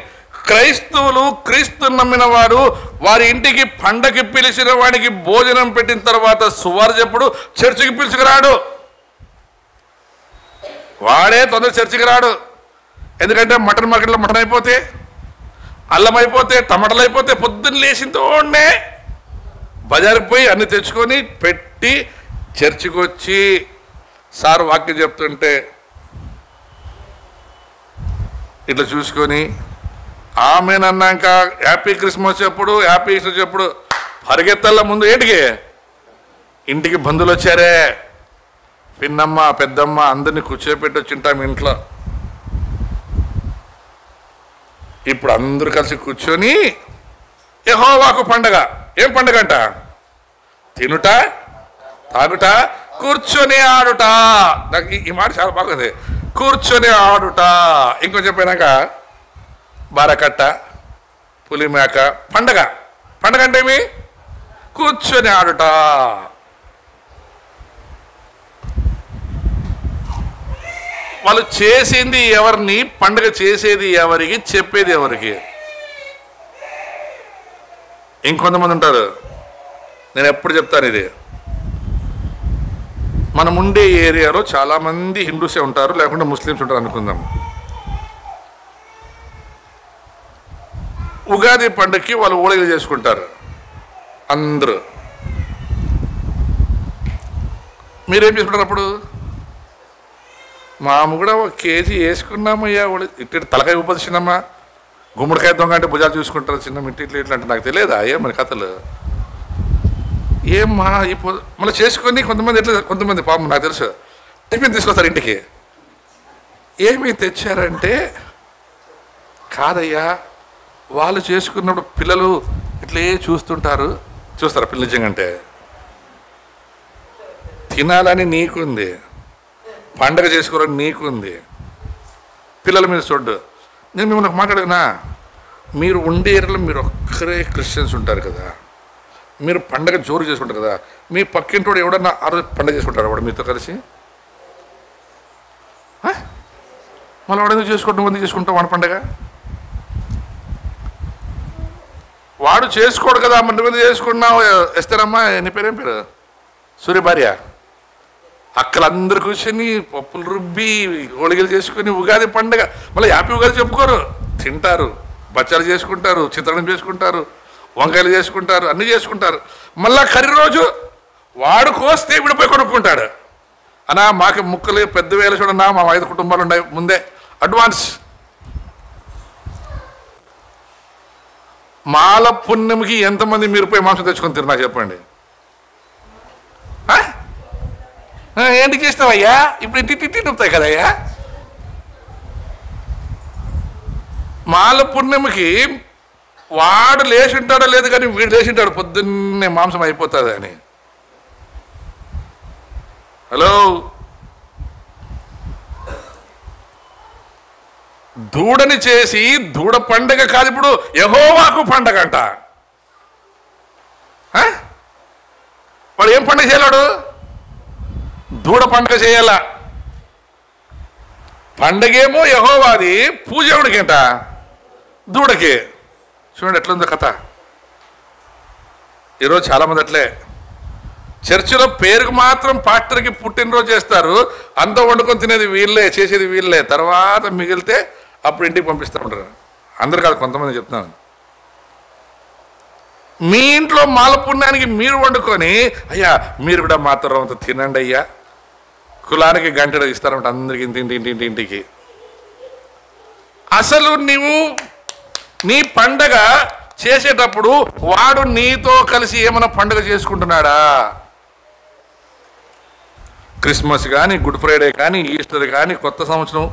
క్రైస్తవులు క్రీస్తు నమ్మిన వాడు వారి ఇంటికి పండగకి పిలిచిన వాడికి భోజనం పెట్టిన తర్వాత సువార్త చెప్పుడు చర్చికి పిలుచుకురాడు. వాడే తొందర చర్చికి రాడు. ఎందుకంటే మటన్ మార్కెట్లో మటన్ అయిపోతే, అల్లం అయిపోతే, టమాటాలు అయిపోతే పొద్దున్న లేచింతోనే బజారుకి పోయి అన్ని తెచ్చుకొని పెట్టి చర్చికి వచ్చి సార్ వాక్యం చెప్తుంటే ఇట్లా చూసుకొని ఆమెనన్నాక హ్యాపీ క్రిస్మస్ చెప్పుడు, హ్యాపీ ఈస్టర్ చెప్పుడు పరిగెత్తల్ల ముందు ఏంటికి ఇంటికి బంధువులు వచ్చారే, పిన్నమ్మ పెద్దమ్మ అందరినీ కూర్చోపెట్టి వచ్చింటాం ఇంట్లో. ఇప్పుడు అందరూ కలిసి కూర్చొని యెహోవాకు పండగ. ఏం పండగ అంట? తినుట, తాగుట, కూర్చొని ఆడుట. నాకు ఈ మాట చాలా బాగుంది. కూర్చొని ఆడుట. ఇంకొంచెం చెప్పినాక బారకట్ట, పులిమేక. పండగ. పండగ అంటే ఏమి? కూర్చొని ఆడుట. వాళ్ళు చేసింది ఎవరిని, పండగ చేసేది ఎవరికి, చెప్పేది ఎవరికి? ఇంకొంతమంది ఉంటారు, నేను ఎప్పుడు చెప్తాను ఇది, మనం ఉండే ఏరియాలో చాలామంది హిందూసే ఉంటారు, లేకుంటే ముస్లిమ్స్ ఉంటారు అనుకుందాం. ఉగాది పండుగకి వాళ్ళు ఓళిగలు చేసుకుంటారు అందరూ. మీరేం చేసుకుంటారు అప్పుడు? మాము కూడా 1 కేజీ వేసుకున్నామయ్యా. ఇట్లా తలకాయ ఉపదిచ్చినమ్మా, గుమ్మడికాయ దొంగ అంటే భుజాలు చూసుకుంటారు చిన్న ఇంటి ఇట్లా అంటే నాకు తెలియదా ఏమని కథలు ఏమ్మా. ఇప్పుడు మళ్ళీ చేసుకొని కొంతమంది ఎట్లా, కొంతమంది పాపం నాకు తెలుసు టిఫిన్ తీసుకొస్తారు ఇంటికి. ఏమి తెచ్చారంటే, కాదయ్యా వాళ్ళు చేసుకున్నప్పుడు పిల్లలు ఇట్లే చూస్తుంటారు. చూస్తారా పిల్లలు? నిజంగా అంటే తినాలని నీకుంది, పండగ చేసుకోవాలని నీకుంది, పిల్లల మీద చూడ్డు. నేను మిమ్మల్ని ఒక మాట్లాడినా, మీరు ఉండే ఏరియాలో మీరు ఒక్కరే క్రిస్టియన్స్ ఉంటారు కదా, మీరు పండగ జోరు చేసుకుంటారు కదా, మీ పక్కింటోడు ఎవడన్నా ఆ రోజు పండగ చేసుకుంటారు వాడు మీతో కలిసి? మళ్ళీ వాడు ఎందుకు చేసుకుంటాం, ఎందుకు చేసుకుంటాం వాడి పండగ? వాడు చేసుకోడు కదా, మన మీద చేసుకున్నావు. ఎస్తారమ్మా, నీ పేరేం పేరు? సూర్య భార్య. అక్కలందరూ కూర్చొని పప్పులు రుబ్బి ఓళిగలు చేసుకుని ఉగాది పండగ మళ్ళీ హ్యాపీ ఉగాది చెప్పుకోరు. తింటారు, బచ్చాలు చేసుకుంటారు, చిత్రాన్నం చేసుకుంటారు, వంకాయలు చేసుకుంటారు, అన్నీ చేసుకుంటారు. మళ్ళా కర్రీ రోజు వాడు కోస్తే విడిపోయి కొనుక్కుంటాడు. అన్నా మాకు ముక్కలు పెద్ద వేలు చూడన్నా, మా 5 కుటుంబాలు ఉన్నాయి ముందే అడ్వాన్స్. మాల పుణ్యంకి ఎంతమంది మీరు పోయి మాంసం తెచ్చుకొని తిరు నాకు చెప్పండి. ఏంటి చేస్తావయ్యా? ఇప్పుడు ఇంటి నొప్పుతాయి కదయ్యా. మాల పుణ్యంకి వాడు లేచి ఉంటాడో లేదు కానీ వీడు లేచి ఉంటాడు పొద్దున్నే మాంసం అయిపోతుంది అని. హలో, దూడని చేసి దూడ పండగ కాదు, ఇప్పుడు యెహోవాకు పండగ అంట. వాడు ఏం పండగ చేయలేడు? దూడ పండగ చేయాల. పండగేమో యెహోవాది, పూజ ఎవడికంట? దూడకి. చూడండి ఎట్లుందో కథ. ఈరోజు చాలామంది అట్లే చర్చిలో పేరుకు మాత్రం పాస్టర్కి పుట్టినరోజు చేస్తారు, అంతా వండుకొని తినేది వీళ్ళే, చేసేది వీళ్ళే, తర్వాత మిగిలితే అప్పుడు ఇంటికి పంపిస్తూ ఉంటారు. అందరు కాదు, కొంతమంది చెప్తున్నాను. మీ ఇంట్లో మాల పుణ్యానికి మీరు వండుకొని, అయ్యా మీరు కూడా మాత్రం అంత తినండి అయ్యా, కులానికి గంటెడు ఇస్తారంట అందరికి ఇంటికి. అసలు నీవు నీ పండగ చేసేటప్పుడు వాడు నీతో కలిసి ఏమైనా పండుగ చేసుకుంటున్నాడా? క్రిస్మస్ కానీ, గుడ్ ఫ్రైడే కానీ, ఈస్టర్ కానీ, కొత్త సంవత్సరం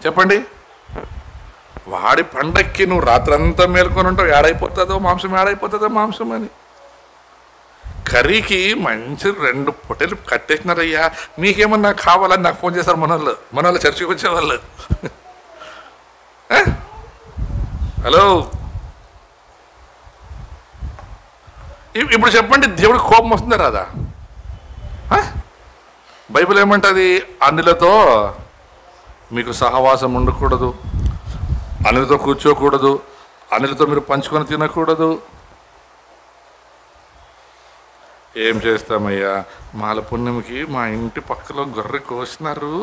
చెప్పండి. వాడి పండక్కి నువ్వు రాత్రంతా మేల్కొని ఉంటావు. ఏడైపోతుందో మాంసం అని. కర్రీకి మంచి 2 పొట్టెలు కట్టేసినారయ్యా, మీకేమన్నా కావాలని నాకు ఫోన్ చేస్తారు మన వాళ్ళు చర్చికి వచ్చేవాళ్ళు. హలో, ఇప్పుడు చెప్పండి, దేవుడికి కోపం వస్తుందా రాదా? బైబిల్ ఏమంటుంది? అన్యులతో మీకు సహవాసం ఉండకూడదు, అనిలతో కూర్చోకూడదు, అనిలతో మీరు పంచుకొని తినకూడదు. ఏం చేస్తామయ్యా, మాల పుణ్యంకి మా ఇంటి పక్కలో గొర్రె కోసినారు,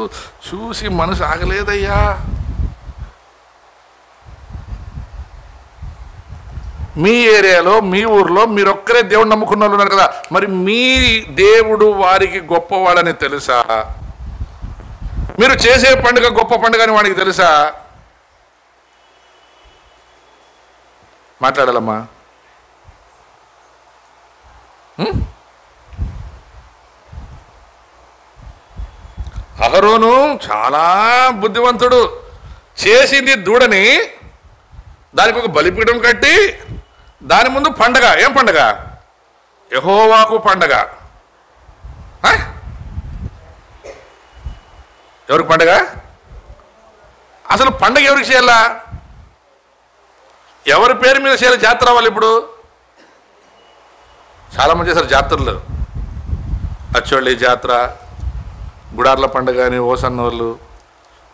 చూసి మనసు ఆగలేదయ్యా. మీ ఏరియాలో మీ ఊర్లో మీరొక్కరే దేవుడు నమ్ముకున్న వాళ్ళు ఉన్నారు కదా, మరి మీ దేవుడు వారికి గొప్పవాడని తెలుసా? మీరు చేసే పండుగ గొప్ప పండుగ అని వాడికి తెలుసా? మాట్లాడాలమ్మా. అహరోను చాలా బుద్ధివంతుడు. చేసింది దూడని, దానికి ఒక బలిపీఠం కట్టి దాని ముందు పండగ. ఏం పండగ? యెహోవాకు పండగ. ఎవరికి పండగ? అసలు పండగ ఎవరికి చేయాలా? ఎవరి పేరు మీద చేయాలి జాతర? వాళ్ళు ఇప్పుడు చాలామంది చేశారు జాతరలు. అచ్చోళ్ళి జాతర, గుడార్ల పండుగ అని ఓసన్నోళ్ళు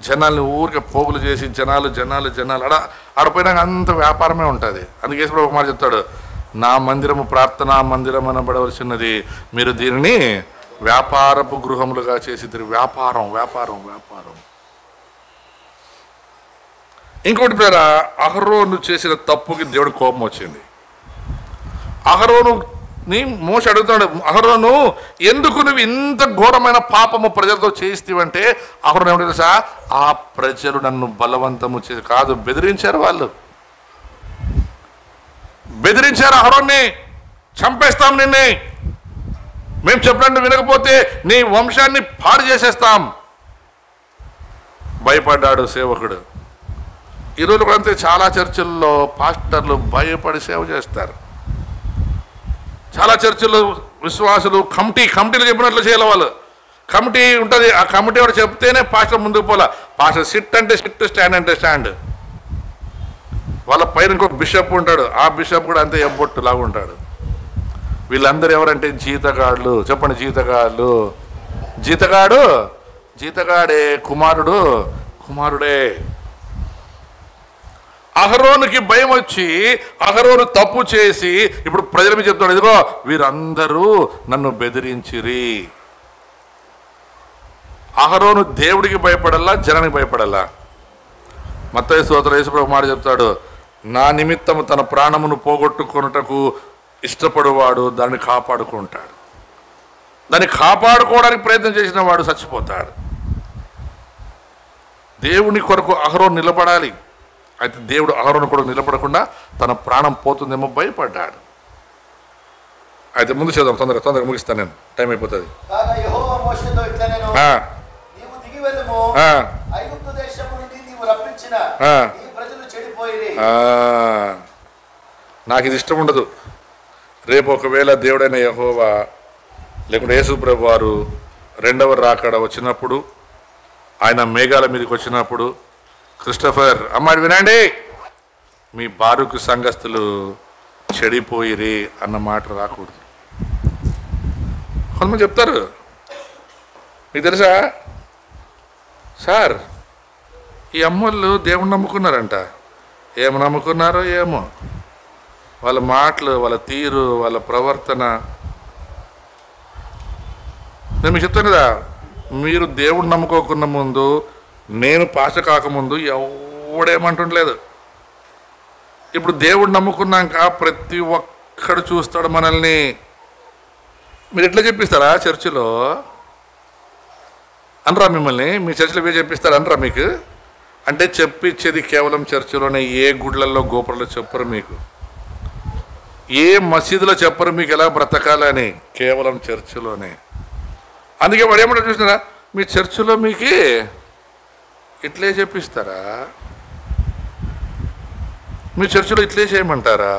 జనాల్ని ఊరికే పోగులు చేసి జనాలు ఆడపోయినాక అంత వ్యాపారమే ఉంటుంది. అందుకే ఒక మాట చెప్తాడు, నా మందిరము ప్రార్థనా మందిరం అనబడవలసినది, మీరు దీనిని వ్యాపారపు గృహములుగా చేసి వ్యాపారం. ఇంకోటి పేరా, అహరోను చేసిన తప్పుకి దేవుడు కోపం వచ్చింది. అహరోనుని మోషే అడుగుతున్నాడు, అహరోను ఎందుకు నువ్వు ఇంత ఘోరమైన పాపము ప్రజలతో చేయిస్తేవంటే అహరోను ఏమిటో తెలుసా? ఆ ప్రజలు నన్ను బలవంతము చేసి కాదు, బెదిరించారు. వాళ్ళు బెదిరించారు అహరోన్ని, చంపేస్తాం నిన్నే, మేము చెప్పినట్టు వినకపోతే నీ వంశాన్ని పాడు చేసేస్తాం. భయపడ్డాడు సేవకుడు. ఈరోజు కూడా అంతే, చాలా చర్చిల్లో పాస్టర్లు భయపడి సేవ చేస్తారు. చాలా చర్చిల్లో విశ్వాసులు కమిటీలు చెప్పినట్లు చేయాలి. వాళ్ళు కమిటీ ఉంటుంది, ఆ కమిటీ వాడు చెప్తేనే పాస్టర్ ముందుకు పోలా. పాస్టర్ సిట్ అంటే సిట్, స్టాండ్ అంటే స్టాండ్. వాళ్ళ పైన ఇంకొక బిషప్ ఉంటాడు, ఆ బిషప్ కూడా అంతే ఎబ్బొట్టు లాగా ఉంటాడు. వీళ్ళందరూ ఎవరంటే జీతగాళ్ళు. చెప్పండి, జీతగాళ్ళు. జీతగాడే కుమారుడే. అహరోనుకి భయం వచ్చి అహరోను తప్పు చేసి ఇప్పుడు ప్రజల మీద చెప్తాడు, ఇదిగో వీరందరూ నన్ను బెదిరించిరి. అహరోను దేవుడికి భయపడాలా, జనానికి భయపడాలా? మత్తయి స్తోత్రం యేసుప్రభు మాట చెప్తాడు, నా నిమిత్తము తన ప్రాణమును పోగొట్టుకొనుటకు ఇష్టపడువాడు దాన్ని కాపాడుకుంటాడు. దాన్ని కాపాడుకోవడానికి ప్రయత్నం చేసిన వాడు చచ్చిపోతాడు. దేవుని కొరకు అహరోను నిలబడాలి. అయితే దేవుడు అహరోను కొరకు నిలబడకుండా తన ప్రాణం పోతుందేమో భయపడ్డాడు. అయితే ముందు చేద్దాం, తొందరగా ముగిస్తాను, నేను టైం అయిపోతుంది. నాకు ఇది ఇష్టం ఉండదు. రేపు ఒకవేళ దేవుడైన యెహోవా లేకుంటే యేసు ప్రభు వారు రెండవ రాకడ వచ్చినప్పుడు, ఆయన మేఘాల మీదకి వచ్చినప్పుడు, క్రిస్టఫర్ అమ్మాయి వినండి, మీ బారుకు సంఘస్థులు చెడిపోయిరి అన్న మాట రాకూడదు. కొంతమంది చెప్తారు, మీకు తెలుసా సార్, ఈ అమ్మోళ్ళు దేవుణ్ణి నమ్ముకున్నారంట. ఏమి నమ్ముకున్నారో ఏమో, వాళ్ళ మాటలు, వాళ్ళ తీరు, వాళ్ళ ప్రవర్తన. నేను మీకు చెప్తాను కదా, మీరు దేవుణ్ణి నమ్ముకోకున్న ముందు, నేను పాస కాకముందు ఎవడేమంటుండలేదు. ఇప్పుడు దేవుడు నమ్ముకున్నాక ప్రతి ఒక్కడు చూస్తాడు మనల్ని. మీరు ఎట్లా చెప్పిస్తారా చర్చిలో అనరా? మిమ్మల్ని మీ చర్చిలో పోయి చెప్పిస్తారా అనరా మీకు? అంటే చెప్పించేది కేవలం చర్చిలోనే, ఏ గుడ్లలో గోపురంలో చెప్పరు మీకు, ఏ మసీదులో చెప్పరు మీకు ఎలా బ్రతకాలని, కేవలం చర్చిలోనే. అందుకే వాడు ఏమంటారు చూసినారా, మీ చర్చిలో మీకు ఇట్లే చెప్పిస్తారా? మీ చర్చిలో ఇట్లే చేయమంటారా?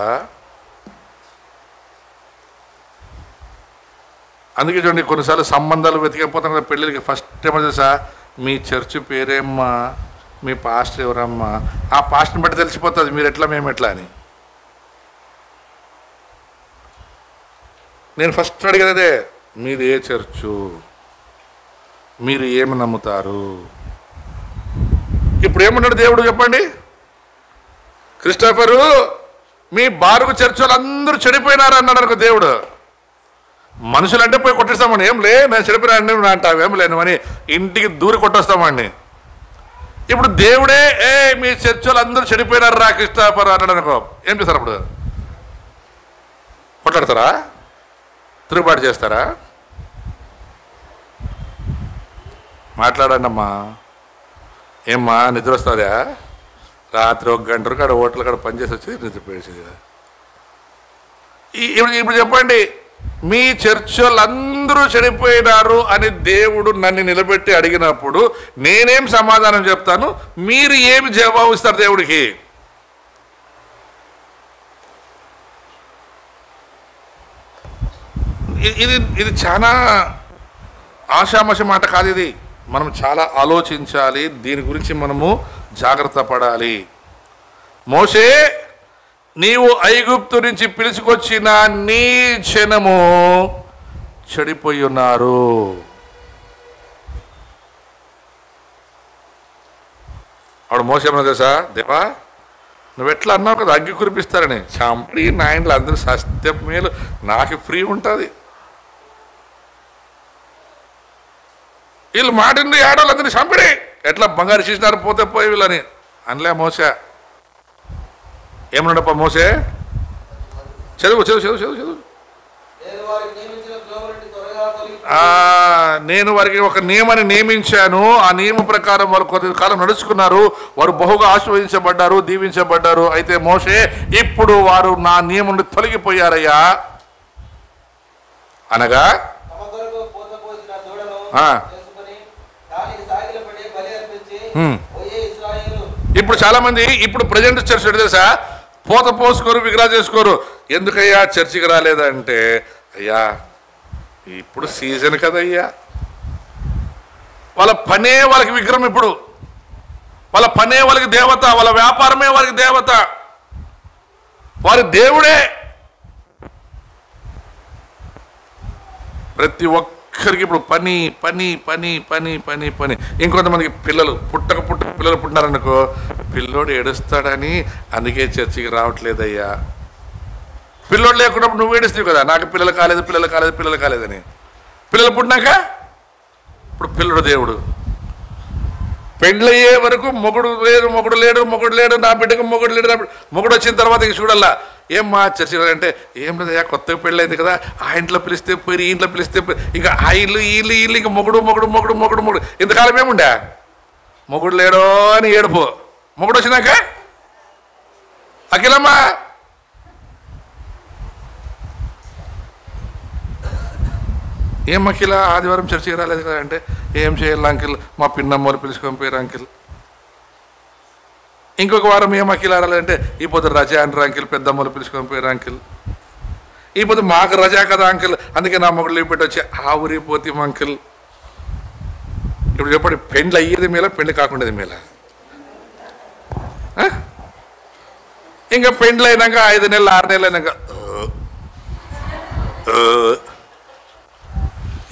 అందుకే చూడండి, కొన్నిసార్లు సంబంధాలు వెతికపోతాం కదా పెళ్ళిళ్ళకి. ఫస్ట్ ఏమో తెలుసా, మీ చర్చి పేరేమ్మా, మీ పాస్టర్ ఎవరమ్మా? ఆ పాస్టర్ని బట్టి తెలిసిపోతుంది మీరు ఎట్లా మేము ఎట్లా అని. నేను ఫస్ట్ అడిగేదే, మీది ఏ చర్చు, మీరు ఏమి నమ్ముతారు? ఇప్పుడు ఏమన్నాడు దేవుడు చెప్పండి? క్రిస్టోఫరు మీ బారుకు చర్చ్ వాళ్ళందరూ చెడిపోయినారు అన్నాడు అనుకో దేవుడు. మనుషులంటే పోయి కొట్టేస్తామండి, ఏం లే నేను చెడిపోయినా అంటావు, ఏం లేను అని ఇంటికి దూరి కొట్టేస్తామండి. ఇప్పుడు దేవుడే మీ చర్చ్ వాళ్ళందరూ చెడిపోయినారు రా క్రిస్టోఫర్ అన్నాడు అనుకో, ఏం చేస్తారు అప్పుడు? కొట్లాడతారా? తిరుగుబాటు చేస్తారా? మాట్లాడండి అమ్మా. ఏమ్మా నిద్ర వస్తుందా? రాత్రి 1 గంట వరకు అక్కడ హోటల్ కాడ పనిచేసి వచ్చి నిద్రపోయేది. ఇప్పుడు చెప్పండి, మీ చర్చ్ వాళ్ళందరూ చెడిపోయినారు అని దేవుడు నన్ను నిలబెట్టి అడిగినప్పుడు నేనేం సమాధానం చెప్తాను? మీరు ఏమి జవాబు ఇస్తారు దేవుడికి? ఇది చాలా ఆషామాషి మాట కాదు. ఇది మనం చాలా ఆలోచించాలి, దీని గురించి మనము జాగ్రత్త పడాలి. మోషే, నీవు ఐగుప్తు నుంచి పిలుచుకొచ్చిన నీ జనము చెడిపోయి ఉన్నారు. ఆవిడ మోసే ఏమన్నా తెలుసా? దేవా నువ్వు ఎట్లా అన్నావు కదా అగ్గి కురిపిస్తారని, చంపి నా ఇంట్లో అందరూ సత్యం మేలు నాకు ఫ్రీ ఉంటుంది. వీళ్ళు మాటింది ఆడవాళ్ళందరినీ చంపిడి, ఎట్లా బంగారు చేసినారు పోతే పోయి వీళ్ళని అనలే మోసే. ఏమన్నాడప్ప మోసే? చదువు చదువు చదువు చదువు చదువు. నేను వారికి ఒక నియమాన్ని నియమించాను, ఆ నియమ ప్రకారం వారు కొద్ది కాలం నడుచుకున్నారు, వారు బహుగా ఆశీర్వదించబడ్డారు, దీవించబడ్డారు. అయితే మోసే, ఇప్పుడు వారు నా నియమం నుండి తొలగిపోయారయ్యా అనగా ఇప్పుడు చాలా మంది ఇప్పుడు ప్రజెంట్ చర్చ్ తెలుసా, పోత పోసుకోరు, విగ్రహాలు చేసుకోరు. ఎందుకయ్యా చర్చికి రాలేదంటే, అయ్యా ఇప్పుడు సీజన్ కదయ్యా, వాళ్ళ పనే వాళ్ళకి విగ్రహం, ఇప్పుడు వాళ్ళ పనే వాళ్ళకి దేవత, వాళ్ళ వ్యాపారమే వాళ్ళకి దేవత, వారి దేవుడే. ప్రతి ఒక్కరికి ఇప్పుడు పని పని పని పని పని పని. ఇంకొంతమందికి పిల్లలు పిల్లలు పుట్టినారనుకో, పిల్లోడు ఏడుస్తాడని అందుకే చర్చికి రావట్లేదయ్యా. పిల్లోడు లేకున్నప్పుడు నువ్వు ఏడుస్తావు కదా, నాకు పిల్లలు కాలేదు పిల్లలు కాలేదు పిల్లలు కాలేదని. పిల్లలు పుట్టినాక ఇప్పుడు పిల్లడు దేవుడు. పెళ్ళయ్యే వరకు మొగుడు లేడు మొగుడు లేడు మొగుడు లేడు, నా బిడ్డకు మొగుడు లేడు, మొగుడు వచ్చిన తర్వాత ఇంక చూడల్లా ఏమ్మా చర్చి అంటే, ఏం లేదయ్యా కొత్తగా పెళ్ళైంది కదా, ఆ ఇంట్లో పిలిస్తే పోయి ఈ ఇంట్లో పిలిస్తే ఇంకా ఆ ఇల్లు వీళ్ళు వీళ్ళు ఇంకా మొగుడు మొగుడు మొగుడు మొగుడు మొగుడు. ఇంతకాలం ఏముండా మొగుడు లేడో అని ఏడుపు. మొగుడు వచ్చినాక అఖిలమ్మా ఏం అఖిల ఆదివారం చర్చికి రాలేదు కదా అంటే, ఏం చేయాలి అంకిల్, మా పిన్నమ్మలు పిలుచుకొని పోయారు అంకిల్. ఇంకొక వారం ఏం అఖిల రాలేదంటే, ఈ పొద్దు రజా అంటారు అంకిల్, పెద్దమ్మలు పిలుచుకొని పోయారు అంకిల్. ఈ పొద్దు మాకు రజా కదా అంకిల్, అందుకే నా మొగుడు లీవ్ పెట్టి వచ్చి ఆ ఊరి పోతాం అంకిల్. ఇప్పుడు చెప్పండి, పెండ్లు అయ్యేది మేలా పెండ్లి కాకుండేది మేలా? ఇంకా పెండ్లు అయినాక 5 నెలలు 6 నెలలు అయినాక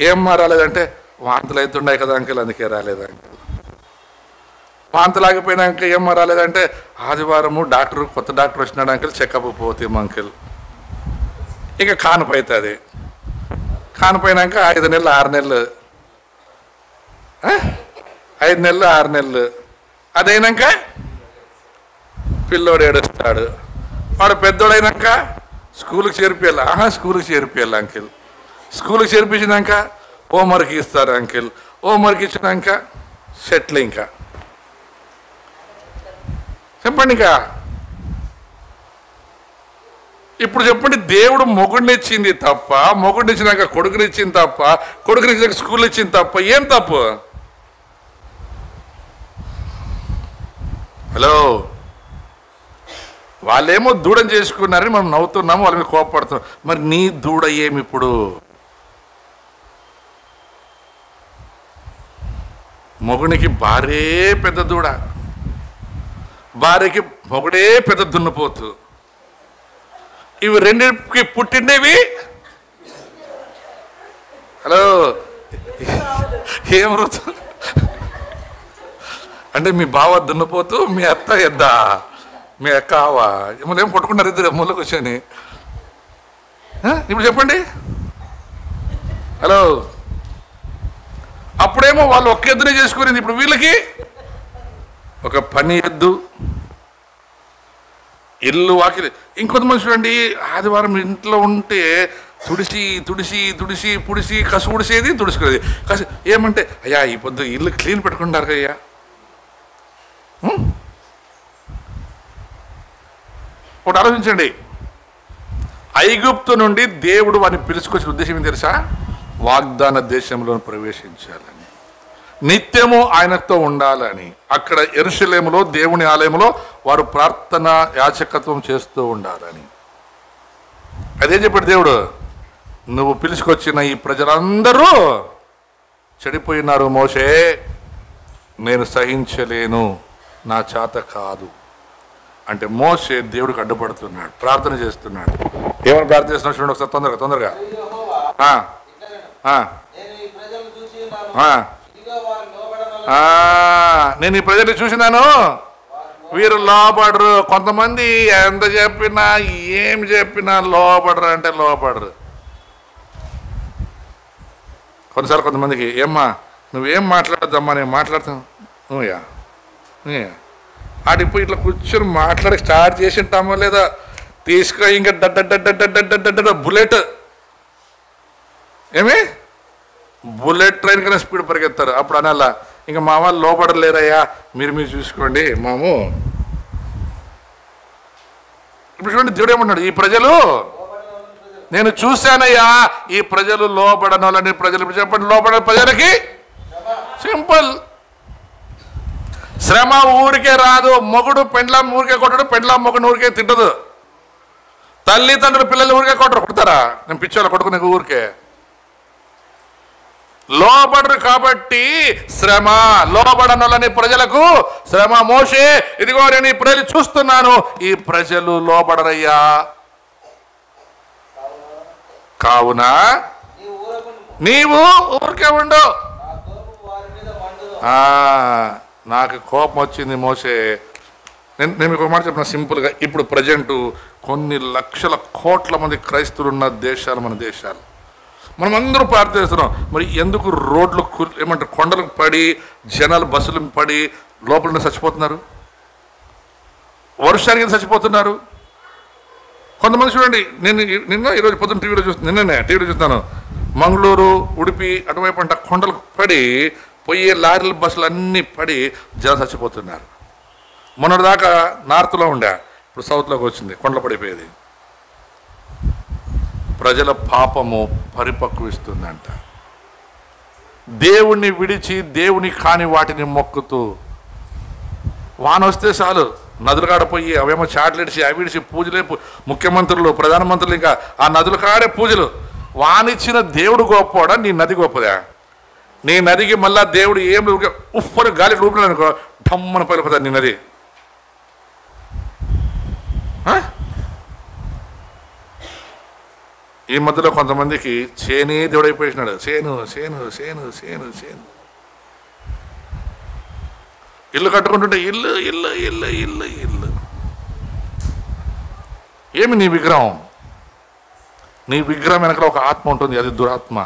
ఏమ్మా రాలేదంటే, వాంతులు అవుతున్నాయి కదా అంకిల్ అందుకే రాలేదు అంకిల్. వాంతులు ఆగిపోయినాక ఏమ్మా రాలేదంటే, ఆదివారము కొత్త డాక్టర్ వచ్చినాడు అంకిల్, చెకప్ పోతాం అంకిల్. ఇక కానుపు అవుతుంది. కానుపోయినాక 5 నెలలు 6 నెలలు 5 నెలలు 6 నెలలు అదైనాక పిల్లోడు ఏడుస్తాడు. వాడు పెద్దోడైనాక స్కూల్కి చేర్పియాలి. స్కూల్కి చేర్పియాలి అంకిల్. స్కూల్కి చేర్పించినాక హోంవర్క్ ఇస్తారు అంకిల్. హోంవర్క్ ఇచ్చినాక సెటిల్. ఇంకా చెప్పండి. ఇంకా ఇప్పుడు చెప్పండి, దేవుడు మొగుడిని ఇచ్చింది తప్ప, మొగుడిని ఇచ్చినాక కొడుకుని ఇచ్చింది తప్ప, కొడుకుని ఇచ్చినాక స్కూల్ ఇచ్చింది తప్ప, ఏం తప్పు? హలో, వాళ్ళేమో దూడం చేసుకున్నారని మనం నవ్వుతున్నాము, వాళ్ళ మీద కోపడుతున్నాం. మరి నీ దూడ ఏమి? ఇప్పుడు మొగునికి భార్యే పెద్ద దూడ, భార్యకి మొగుడే పెద్ద దున్నపోతు. ఇవి రెండింటికి పుట్టిండేవి. హలో, ఏం రుతు అంటే మీ బావ దున్నపోతూ, మీ అత్త ఎద్దా? మీ అక్క ఆవా మిమ్మల్ని ఏం కొట్టుకున్నారు ఇద్దరు ముళ్ళ కూర్చొని? ఇప్పుడు చెప్పండి. హలో, అప్పుడేమో వాళ్ళు ఒక్క ఎద్దునే చేసుకునేది, ఇప్పుడు వీళ్ళకి ఒక పని ఎద్దు, ఇల్లు వాకిలి. ఇంకొంతమంది చూడండి, ఆదివారం ఇంట్లో ఉంటే తుడిసి తుడిసి తుడిసి పుడిసి కసు ఉడిసేది తుడుచుకునేది. కసు ఏమంటే అయ్యా ఈ పొద్దు ఇల్లు క్లీన్ పెట్టుకుంటారు అయ్యా. ఒకటి ఆలోచించండి, ఐగుప్తు నుండి దేవుడు వారిని పిలుచుకొచ్చిన ఉద్దేశం ఏం తెలుసా? వాగ్దాన దేశంలో ప్రవేశించాలని, నిత్యము ఆయనతో ఉండాలని. అక్కడ యెరూషలేములో దేవుని ఆలయంలో వారు ప్రార్థన యాచకత్వం చేస్తూ ఉండాలని. అదే చెప్పాడు దేవుడు, నువ్వు పిలుచుకొచ్చిన ఈ ప్రజలందరూ చెడిపోయినారు మోషే, నేను సహించలేను, నా చేత కాదు అంటే మోషే దేవుడికి అడ్డుపడుతున్నాడు, ప్రార్థన చేస్తున్నాడు. ఏమని ప్రార్థన చేస్తున్నాడు చూడండి ఒకసారి, తొందరగా తొందరగా. నేను ఈ ప్రజలు చూసినాను, వీరు లోపడరు. కొంతమంది ఎంత చెప్పినా ఏం చెప్పినా లోపడరు అంటే లోపడరు. కొన్నిసార్లు కొంతమందికి ఏమ్మా నువ్వేం మాట్లాడద్దమ్మా, నేను మాట్లాడతాను ఆడిపోయి ఇట్లా కూర్చొని మాట్లాడి స్టార్ట్ చేసి ఉంటామో లేదా, తీసుకురా ఇంకా డడ్డ బుల్లెట్, ఏమి బుల్లెట్ ట్రైన్ కన్నా స్పీడ్ పరిగెత్తారు. అప్పుడు అనాలా, ఇంకా మా వాళ్ళు లోపడలేరయ్యా, మీరు చూసుకోండి మాము. ఇప్పుడు చూడండి దేవుడు ఏమన్నాడు, ఈ ప్రజలు నేను చూశానయ్యా, ఈ ప్రజలు లోపడనోళ్ళని. ప్రజలు చెప్పండి, లోపడ ప్రజలకి సింపుల్. శ్రమ ఊరికే రాదు. మొగుడు పెండ్లాం ఊరికే కొట్టడు, పెండ్లాం మొగుడు ఊరికే తిట్టదు. తల్లిదండ్రులు పిల్లలు ఊరికే కొడతారా? నేను పిచ్చోళ్ళ కొట్టుకునే ఊరికే లోబడరు. కాబట్టి శ్రమ, లోబడనొల్లని ప్రజలకు శ్రమ. మోషే ఇదిగో నేను ఈ ప్రజలు చూస్తున్నాను, ఈ ప్రజలు లోబడరయ్యా, కావున నీవు ఊరికే ఉండు. నాకు కోపం వచ్చింది మోషే. నేను మీకు ఒక మాట చెప్పిన సింపుల్గా, ఇప్పుడు ప్రజెంట్ కొన్ని లక్షల కోట్ల మంది క్రైస్తవులు ఉన్న దేశాలు మన దేశాలు. మనం అందరూ ప్రార్థిస్తున్నాం. మరి ఎందుకు రోడ్లు ఏమంటారు కొండలకు పడి జనాలు బస్సులు పడి లోపల చచ్చిపోతున్నారు? వర్షానికి చచ్చిపోతున్నారు. కొంతమంది చూడండి, నిన్న ఈరోజు పొద్దున్న టీవీలో చూస్తున్నాను, మంగళూరు ఉడిపి అటువైపు అంట కొండలకు పడి పోయే లారీలు బస్సులు అన్నీ పడి జనం చచ్చిపోతున్నారు. మొన్నటిదాకా నార్త్లో ఉండే, ఇప్పుడు సౌత్లోకి వచ్చింది, కొండలు పడిపోయేది. ప్రజల పాపము పరిపక్విస్తుందంట. దేవుణ్ణి విడిచి దేవుని కాని వాటిని మొక్కుతూ, వాన వస్తే చాలు నదులు కాడపోయి అవేమో చాట్లేడిసి అవిడిసి పూజలే, ముఖ్యమంత్రులు ప్రధానమంత్రులు ఇంకా ఆ నదుల కాడే పూజలు. వానిచ్చిన దేవుడు గొప్పవాడా, నీ నది గొప్పదా? నీ నదికి మళ్ళా దేవుడు ఏం ఉప్పని గాలి రూపంలో అనుకో ఢమ్మన పలిపోతుంది నీ నది. ఈ మధ్యలో కొంతమందికి చేనే దేవుడైపోయినాడు. చేను చేను చేను చేను చేను ఇల్లు కట్టుకుంటుంటే ఇల్లు ఇల్లు ఇల్లు ఇల్లు ఇల్లు. ఏమి నీ విగ్రహం? నీ విగ్రహం వెనక ఒక ఆత్మ ఉంటుంది, అది దురాత్మ.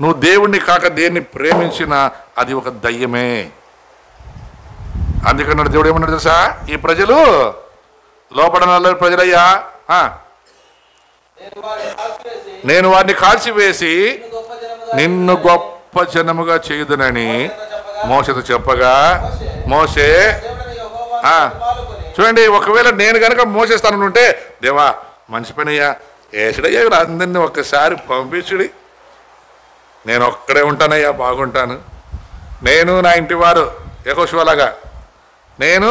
నువ్వు దేవుణ్ణి కాక దేన్ని ప్రేమించినా అది ఒక దయ్యమే. అందుకన్నాడు దేవుడు ఏమన్నాడు తెలుసా, ఈ ప్రజలు లోపడనల్లని ప్రజలయ్యా, నేను వారిని కాల్చివేసి నిన్ను గొప్ప జనముగా చేయుదునని మోషేతో చెప్పగా, మోషే చూడండి, ఒకవేళ నేను కనుక మోసే స్థానంలో ఉంటే, దేవా మంచి పనయ్యా, ఏసుడయ్యా అందరినీ ఒక్కసారి పంపించుడి, నేను ఒక్కడే ఉంటానయ్యా, బాగుంటాను. నేను నా ఇంటి వారు యెహోషువలాగా, నేను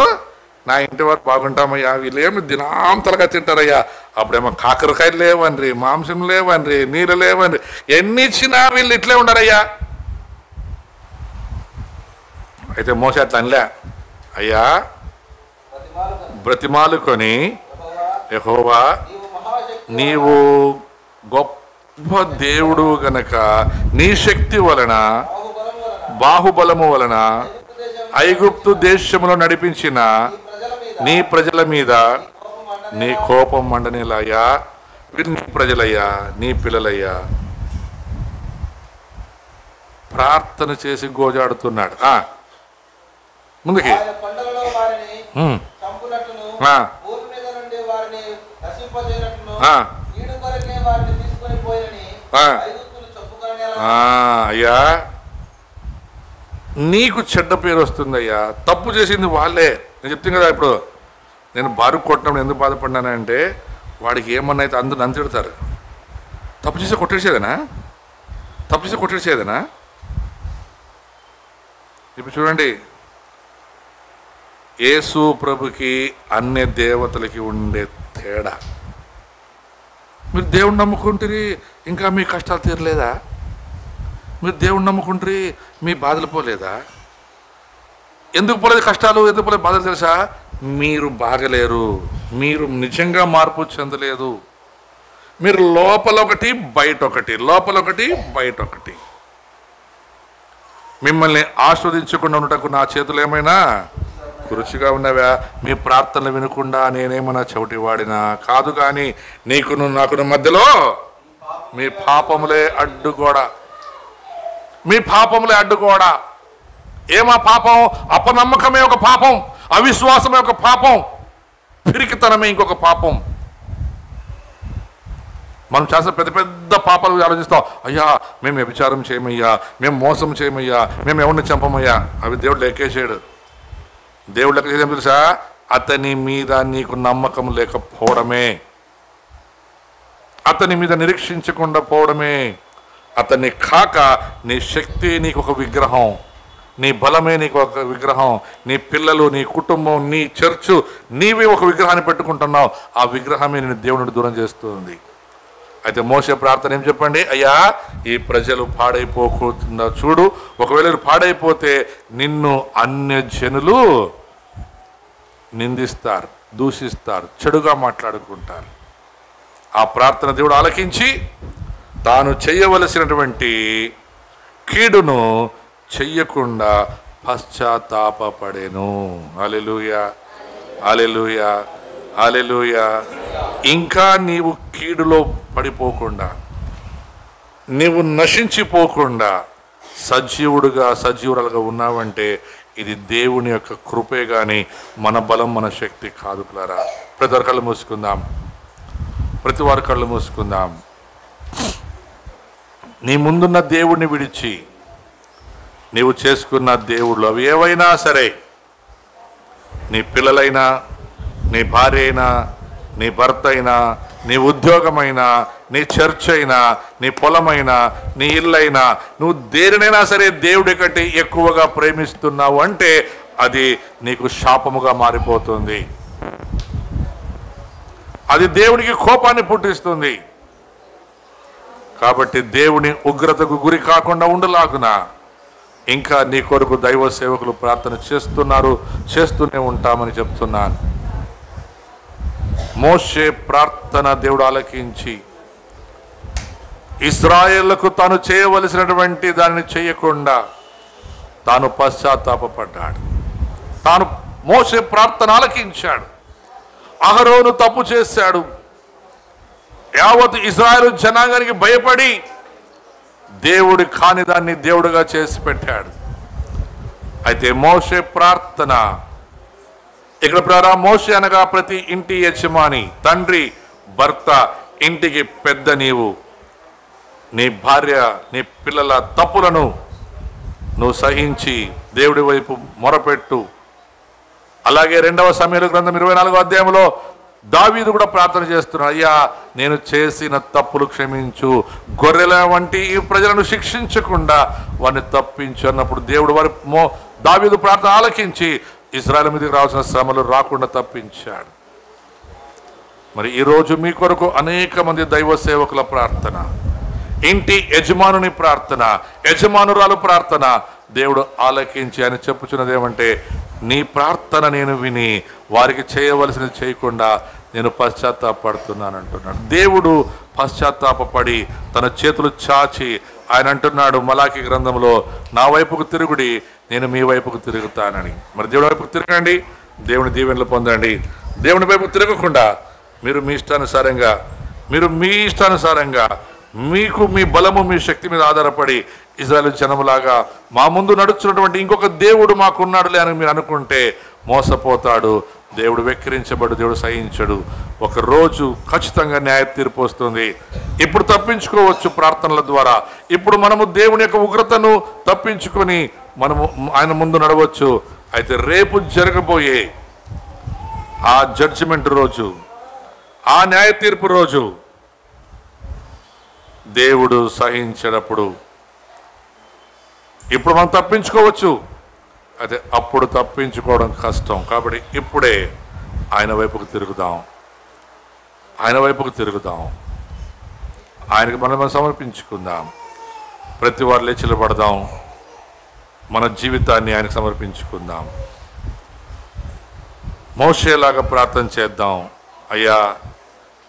నా ఇంటి వారు బాగుంటామయ్యా. వీళ్ళేమి దినాంతలుగా తింటారయ్యా. అప్పుడేమో కాకరకాయలు లేవన్రి, మాంసం లేవన్రి, నీళ్ళు లేవన్రి, ఎన్ని ఇచ్చినా వీళ్ళు ఇట్లే ఉండరయ్యా. అయితే మోసే అట్లా అనలే, అయ్యా బ్రతిమాలుకొని, యెహోవా నీవు గొప్ప దేవుడు గనక నీ శక్తి వలన బాహుబలము వలన ఐగుప్తు దేశములో నడిపించిన నీ ప్రజల మీద నీ కోపం మండనేలయ్యా. వీరు నీ ప్రజలయ్యా, నీ పిల్లలయ్యా. ప్రార్థన చేసి గోజాడుతున్నాడు. ముందుకి అయ్యా, నీకు చెడ్డ పేరు వస్తుందయ్యా. తప్పు చేసింది వాళ్ళే. నేను చెప్తాను కదా, ఇప్పుడు నేను బారుకు కొట్టినప్పుడు ఎందుకు బాధపడినానంటే వాడికి ఏమన్నా అయితే అందరూ నన్ను తిడతారు. తప్పు చేసి కొట్టేసేదేనా? తప్పు చేసి కొట్టేసేదేనా? ఇప్పుడు చూడండి, యేసు ప్రభుకి అన్య దేవతలకి ఉండే తేడా. మీరు దేవుణ్ణి నమ్ముకుంటారు, ఇంకా మీ కష్టాలు తీరలేదా? మీరు దేవుణ్ణి నమ్ముకుంటారు, మీ బాధలు పోలేదా? ఎందుకు పోలేదు కష్టాలు, ఎందుకు పోలేదు బాధలు తెలుసా? మీరు బాగలేరు, మీరు నిజంగా మార్పు చెందలేదు. మీరు లోపల ఒకటి బయట ఒకటి, లోపల ఒకటి బయట ఒకటి. మిమ్మల్ని ఆస్వాదించకుండా ఉండటకు నా చేతులు ఏమైనా కురుచిగా ఉన్నవా? మీ ప్రార్థనలు వినకుండా నేనేమన్నా చెవిటి వాడినా కాదు, కానీ నీకును నాకును మధ్యలో మీ పాపములే అడ్డుగోడ. మీ పాపములే అడ్డుగోడ. ఏమా పాపం? అపనమ్మకమే ఒక పాపం, అవిశ్వాసమే ఒక పాపం, పిరికితనమే ఇంకొక పాపం. మనం చేసిన పెద్ద పెద్ద పాపాలు ఆలోచిస్తాం. అయ్యా మేము వ్యభిచారం చేయమయ్యా, మేము మోసం చేయమయ్యా, మేము ఎవరిని చంపమయ్యా. అవి దేవుడు లెక్కేసాడు. దేవుడు లెక్క చేసేం తెలుసా? అతని మీద నీకు నమ్మకం లేకపోవడమే, అతని మీద నిరీక్షించకుండా పోవడమే. అతన్ని కాక నీ శక్తి నీకు ఒక విగ్రహం, నీ బలమే నీకు ఒక విగ్రహం, నీ పిల్లలు, నీ కుటుంబం, నీ చర్చు, నీవే ఒక విగ్రహాన్ని పెట్టుకుంటున్నావు. ఆ విగ్రహమే నేను దేవుడిని దూరం చేస్తుంది. అయితే మోసే ప్రార్థన ఏం చెప్పండి? అయ్యా ఈ ప్రజలు పాడైపోకుండా చూడు. ఒకవేళ పాడైపోతే నిన్ను అన్య జనులు నిందిస్తారు, దూషిస్తారు, చెడుగా మాట్లాడుకుంటారు. ఆ ప్రార్థన దేవుడు ఆలకించి తాను చేయవలసినటువంటి కీడును చెయ్యకుండా పశ్చాత్తాపపడెను. హల్లెలూయా, హల్లెలూయా, హల్లెలూయా. ఇంకా నీవు కీడులో పడిపోకుండా, నీవు నశించిపోకుండా సజీవుడుగా సజీవురాలుగా ఉన్నావంటే ఇది దేవుని యొక్క కృపే కానీ మన బలం మన శక్తి కాదు. పిల్లరా, ప్రతి వారి కళ్ళు మూసుకుందాం, ప్రతి వారి కళ్ళు మూసుకుందాం. నీ ముందున్న దేవుడిని విడిచి నీవు చేసుకున్న దేవుళ్ళు అవి ఏవైనా సరే, నీ పిల్లలైనా, నీ భార్య అయినా, నీ భర్త అయినా, నీ ఉద్యోగమైనా, నీ చర్చ్ అయినా, నీ పొలమైనా, నీ ఇల్లైనా, నువ్వు దేనినైనా సరే దేవుడి కంటే ఎక్కువగా ప్రేమిస్తున్నావు అంటే అది నీకు శాపముగా మారిపోతుంది. అది దేవునికి కోపాన్ని పుట్టిస్తుంది. కాబట్టి దేవుని ఉగ్రతకు గురి కాకుండా ఉండలాగున ఇంకా నీ కొరకు దైవ సేవకులు ప్రార్థన చేస్తున్నారు, చేస్తూనే ఉంటామని చెప్తున్నాను. మోషే ప్రార్థన దేవుడు ఆలకించి ఇశ్రాయేలుకు తాను చేయవలసినటువంటి దానిని చేయకుండా తాను పశ్చాత్తాపపడ్డాడు. తాను మోషే ప్రార్థన ఆలకించాడు. అహరోను తప్పు చేశాడు. యావత్ ఇశ్రాయేలు జనాంగానికి భయపడి దేవుడు కాని దాన్ని దేవుడుగా చేసి పెట్టాడు. అయితే మోషే ప్రార్థన ఇక్కడ మోషే అనగా ప్రతి ఇంటి యజమాని, తండ్రి, భర్త, ఇంటికి పెద్ద నీవు, నీ భార్య, నీ పిల్లల తప్పులను నువ్వు సహించి దేవుడి వైపు మొరపెట్టు. అలాగే 2వ సమూయేలు గ్రంథం 24వ అధ్యాయంలో దావీదు కూడా ప్రార్థన చేస్తున్నాడు. అయ్యా నేను చేసిన తప్పులు క్షమించు, గొర్రెల వంటి ఈ ప్రజలను శిక్షించకుండా వారిని తప్పించు అన్నప్పుడు దేవుడు వారి దావీదు ప్రార్థన ఆలకించి ఇశ్రాయేలు మీదకి రావాల్సిన శ్రమలు రాకుండా తప్పించాడు. మరి ఈరోజు మీ కొరకు అనేక మంది దైవ సేవకుల ప్రార్థన, ఇంటి యజమానుని ప్రార్థన, యజమానురాలు ప్రార్థన దేవుడు ఆలకించి ఆయన చెప్పుచున్నది ఏమంటే, నీ ప్రార్థన నేను విని వారికి చేయవలసినది చేయకుండా నేను పశ్చాత్తాపడుతున్నాను అంటున్నాడు. దేవుడు పశ్చాత్తాపడి తన చేతులు చాచి ఆయన అంటున్నాడు మలాకి గ్రంథంలో, నా వైపుకు తిరుగుడి, నేను మీ వైపుకు తిరుగుతానని. మరి దేవుడి వైపుకు తిరగండి, దేవుని దీవెనలు పొందండి. దేవుని వైపు తిరగకుండా మీరు మీ ఇష్టానుసారంగా మీకు మీ బలము మీ శక్తి మీద ఆధారపడి ఇజ్రాయేలు జనములాగా మా ముందు నడుచున్నటువంటి ఇంకొక దేవుడు మాకున్నాడులే అని మీరు అనుకుంటే మోసపోతాడు. దేవుడు వెక్కిరించబడు, దేవుడు సహించడు. ఒక రోజు ఖచ్చితంగా న్యాయ తీర్పు వస్తుంది. ఇప్పుడు తప్పించుకోవచ్చు ప్రార్థనల ద్వారా. ఇప్పుడు మనము దేవుని యొక్క ఉగ్రతను తప్పించుకొని మనము ఆయన ముందు నడవచ్చు. అయితే రేపు జరగబోయే ఆ జడ్జిమెంట్ రోజు, ఆ న్యాయ తీర్పు రోజు దేవుడు సహించేటప్పుడు ఇప్పుడు మనం తప్పించుకోవచ్చు, అయితే అప్పుడు తప్పించుకోవడం కష్టం. కాబట్టి ఇప్పుడే ఆయన వైపుకు తిరుగుదాం, ఆయనకు మనం సమర్పించుకుందాం. ప్రతి వారు లేచిలబడదాం, మన జీవితాన్ని ఆయనకు సమర్పించుకుందాం. మోషేలాగా ప్రార్థన చేద్దాం. అయ్యా,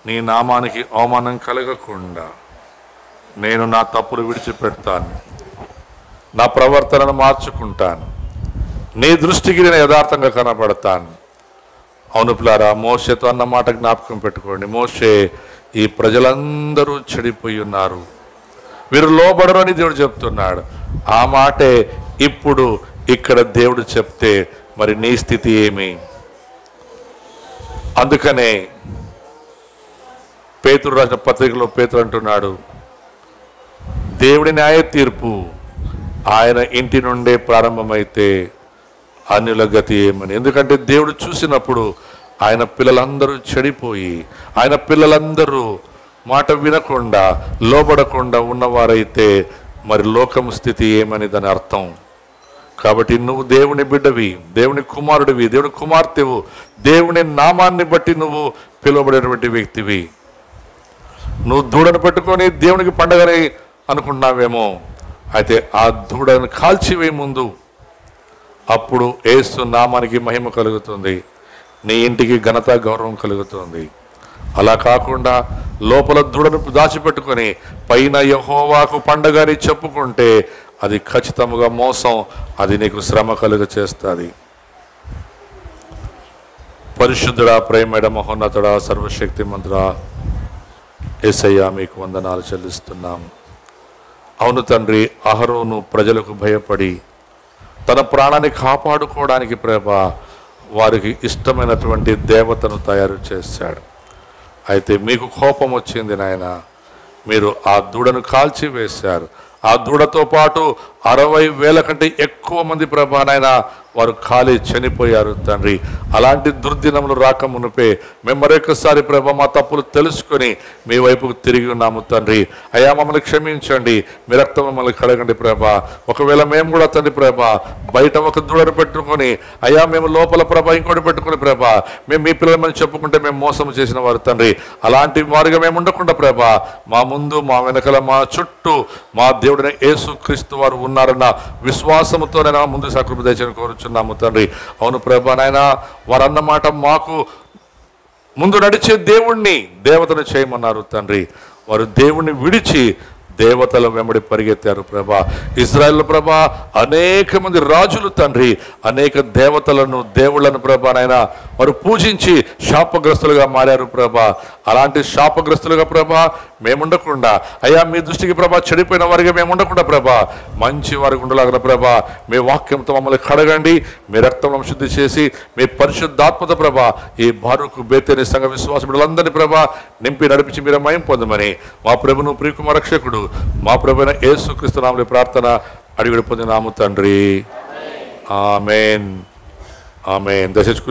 నీ నామానికి అవమానం కలగకుండా నేను నా తప్పులు విడిచిపెడతాను, నా ప్రవర్తనను మార్చుకుంటాను, నీ దృష్టికి నేను యథార్థంగా కనబడతాను. అవును పిల్లారా, మోషేతో అన్న మాట జ్ఞాపకం పెట్టుకోండి. మోషే, ఈ ప్రజలందరూ చెడిపోయి ఉన్నారు, వీరు లోబడరు అని దేవుడు చెప్తున్నాడు. ఆ మాటే ఇప్పుడు ఇక్కడ దేవుడు చెప్తే మరి నీ స్థితి ఏమి? అందుకనే పేతురు రాసిన పత్రికలో పేతురు అంటున్నాడు, దేవుడి న్యాయ తీర్పు ఆయన ఇంటి నుండే ప్రారంభమైతే అన్యుల గతి ఏమని. ఎందుకంటే దేవుడు చూసినప్పుడు ఆయన పిల్లలందరూ చెడిపోయి, ఆయన పిల్లలందరూ మాట వినకుండా లోబడకుండా ఉన్నవారైతే మరి లోకం స్థితి ఏమని దాని అర్థం. కాబట్టి నువ్వు దేవుని బిడ్డవి, దేవుని కుమారుడివి, దేవుని కుమార్తెవు, దేవుని నామాన్ని బట్టి నువ్వు పిలువబడినటువంటి వ్యక్తివి. నువ్వు దూడను పెట్టుకొని దేవునికి పండగని అనుకుంటున్నావేమో, అయితే ఆ దూడను కాల్చివే ముందు, అప్పుడు యేసు నామానికి మహిమ కలుగుతుంది, నీ ఇంటికి ఘనత గౌరవం కలుగుతుంది. అలా కాకుండా లోపల దూడను దాచిపెట్టుకొని పైన యెహోవాకు పండగని చెప్పుకుంటే అది ఖచ్చితంగా మోసం, అది నీకు శ్రమ కలుగ చేస్తుంది. పరిశుద్ధుడా, ప్రేమడ, మహోన్నతుడా, సర్వశక్తిమంతుడా యేసయ్యా, మీకు వందనాలు చెల్లిస్తున్నాం. అవును తండ్రి, అహరోను ప్రజలకు భయపడి తన ప్రాణాన్ని కాపాడుకోవడానికి వారికి ఇష్టమైనటువంటి దేవతను తయారు చేశాడు. అయితే మీకు కోపం వచ్చింది నాయన, మీరు ఆ దూడను కాల్చి వేశారు. ఆ దూడతో పాటు 60,000 కంటే ఎక్కువ మంది నాయన వారు కాలి చనిపోయారు తండ్రి. అలాంటి దుర్దినములు రాక మునిపే మేము మరొకసారి మా తప్పులు తెలుసుకొని మీ వైపుకు తిరిగి ఉన్నాము తండ్రి. అయ్యా, మమ్మల్ని క్షమించండి, మీ రక్తం మమ్మల్ని కడగండి ఒకవేళ మేము కూడా తండ్రి బయట ఒక దూడను పెట్టుకొని, అయ్యా మేము లోపల ఇంకోటి పెట్టుకుని మేము మీ పిల్లలమని చెప్పుకుంటే మేము మోసం చేసిన వారు తండ్రి. అలాంటి వారిగా మేము ఉండకుండా మా ముందు, మా వెనకల, మా చుట్టూ మా దేవుడైన యేసు క్రీస్తు వారు ఉన్నారన్న విశ్వాసముతో నేను ముందు సకృప దయచేయని కోరుచున్నాము తండ్రి. అవును నాయన, వారన్నమాట మాకు ముందు నడిచే దేవుణ్ణి దేవతను చేయమన్నారు తండ్రి. వారు దేవుణ్ణి విడిచి దేవతల వెంబడి పరిగెత్తారు ఇజ్రాయెల్ అనేక మంది రాజులు తండ్రి అనేక దేవతలను, దేవుళ్లను నాయన వారు పూజించి శాపగ్రస్తులుగా మారారు అలాంటి శాపగ్రస్తులుగా మేముండకుండా, అయ్యా మీ దృష్టికి చెడిపోయిన వారిగా మేము ఉండకుండా మంచి వారికి ఉండలాగిన మీ వాక్యంతో మమ్మల్ని కడగండి, మీ రక్తం శుద్ధి చేసి మీ పరిశుద్ధాత్మత ఈ బారుకు బేతేని సంఘ విశ్వాస బిడ్డలందరినీ నింపి నడిపించి మీరు మహిమ పొందమని మా ప్రభును ప్రియకుమార రక్షకుడు మా ప్రభువైన యేసుక్రీస్తు నామములో ప్రార్థన అడిగి పొందినాము తండ్రి. ఆమేన్, ఆమేన్. దయచేసి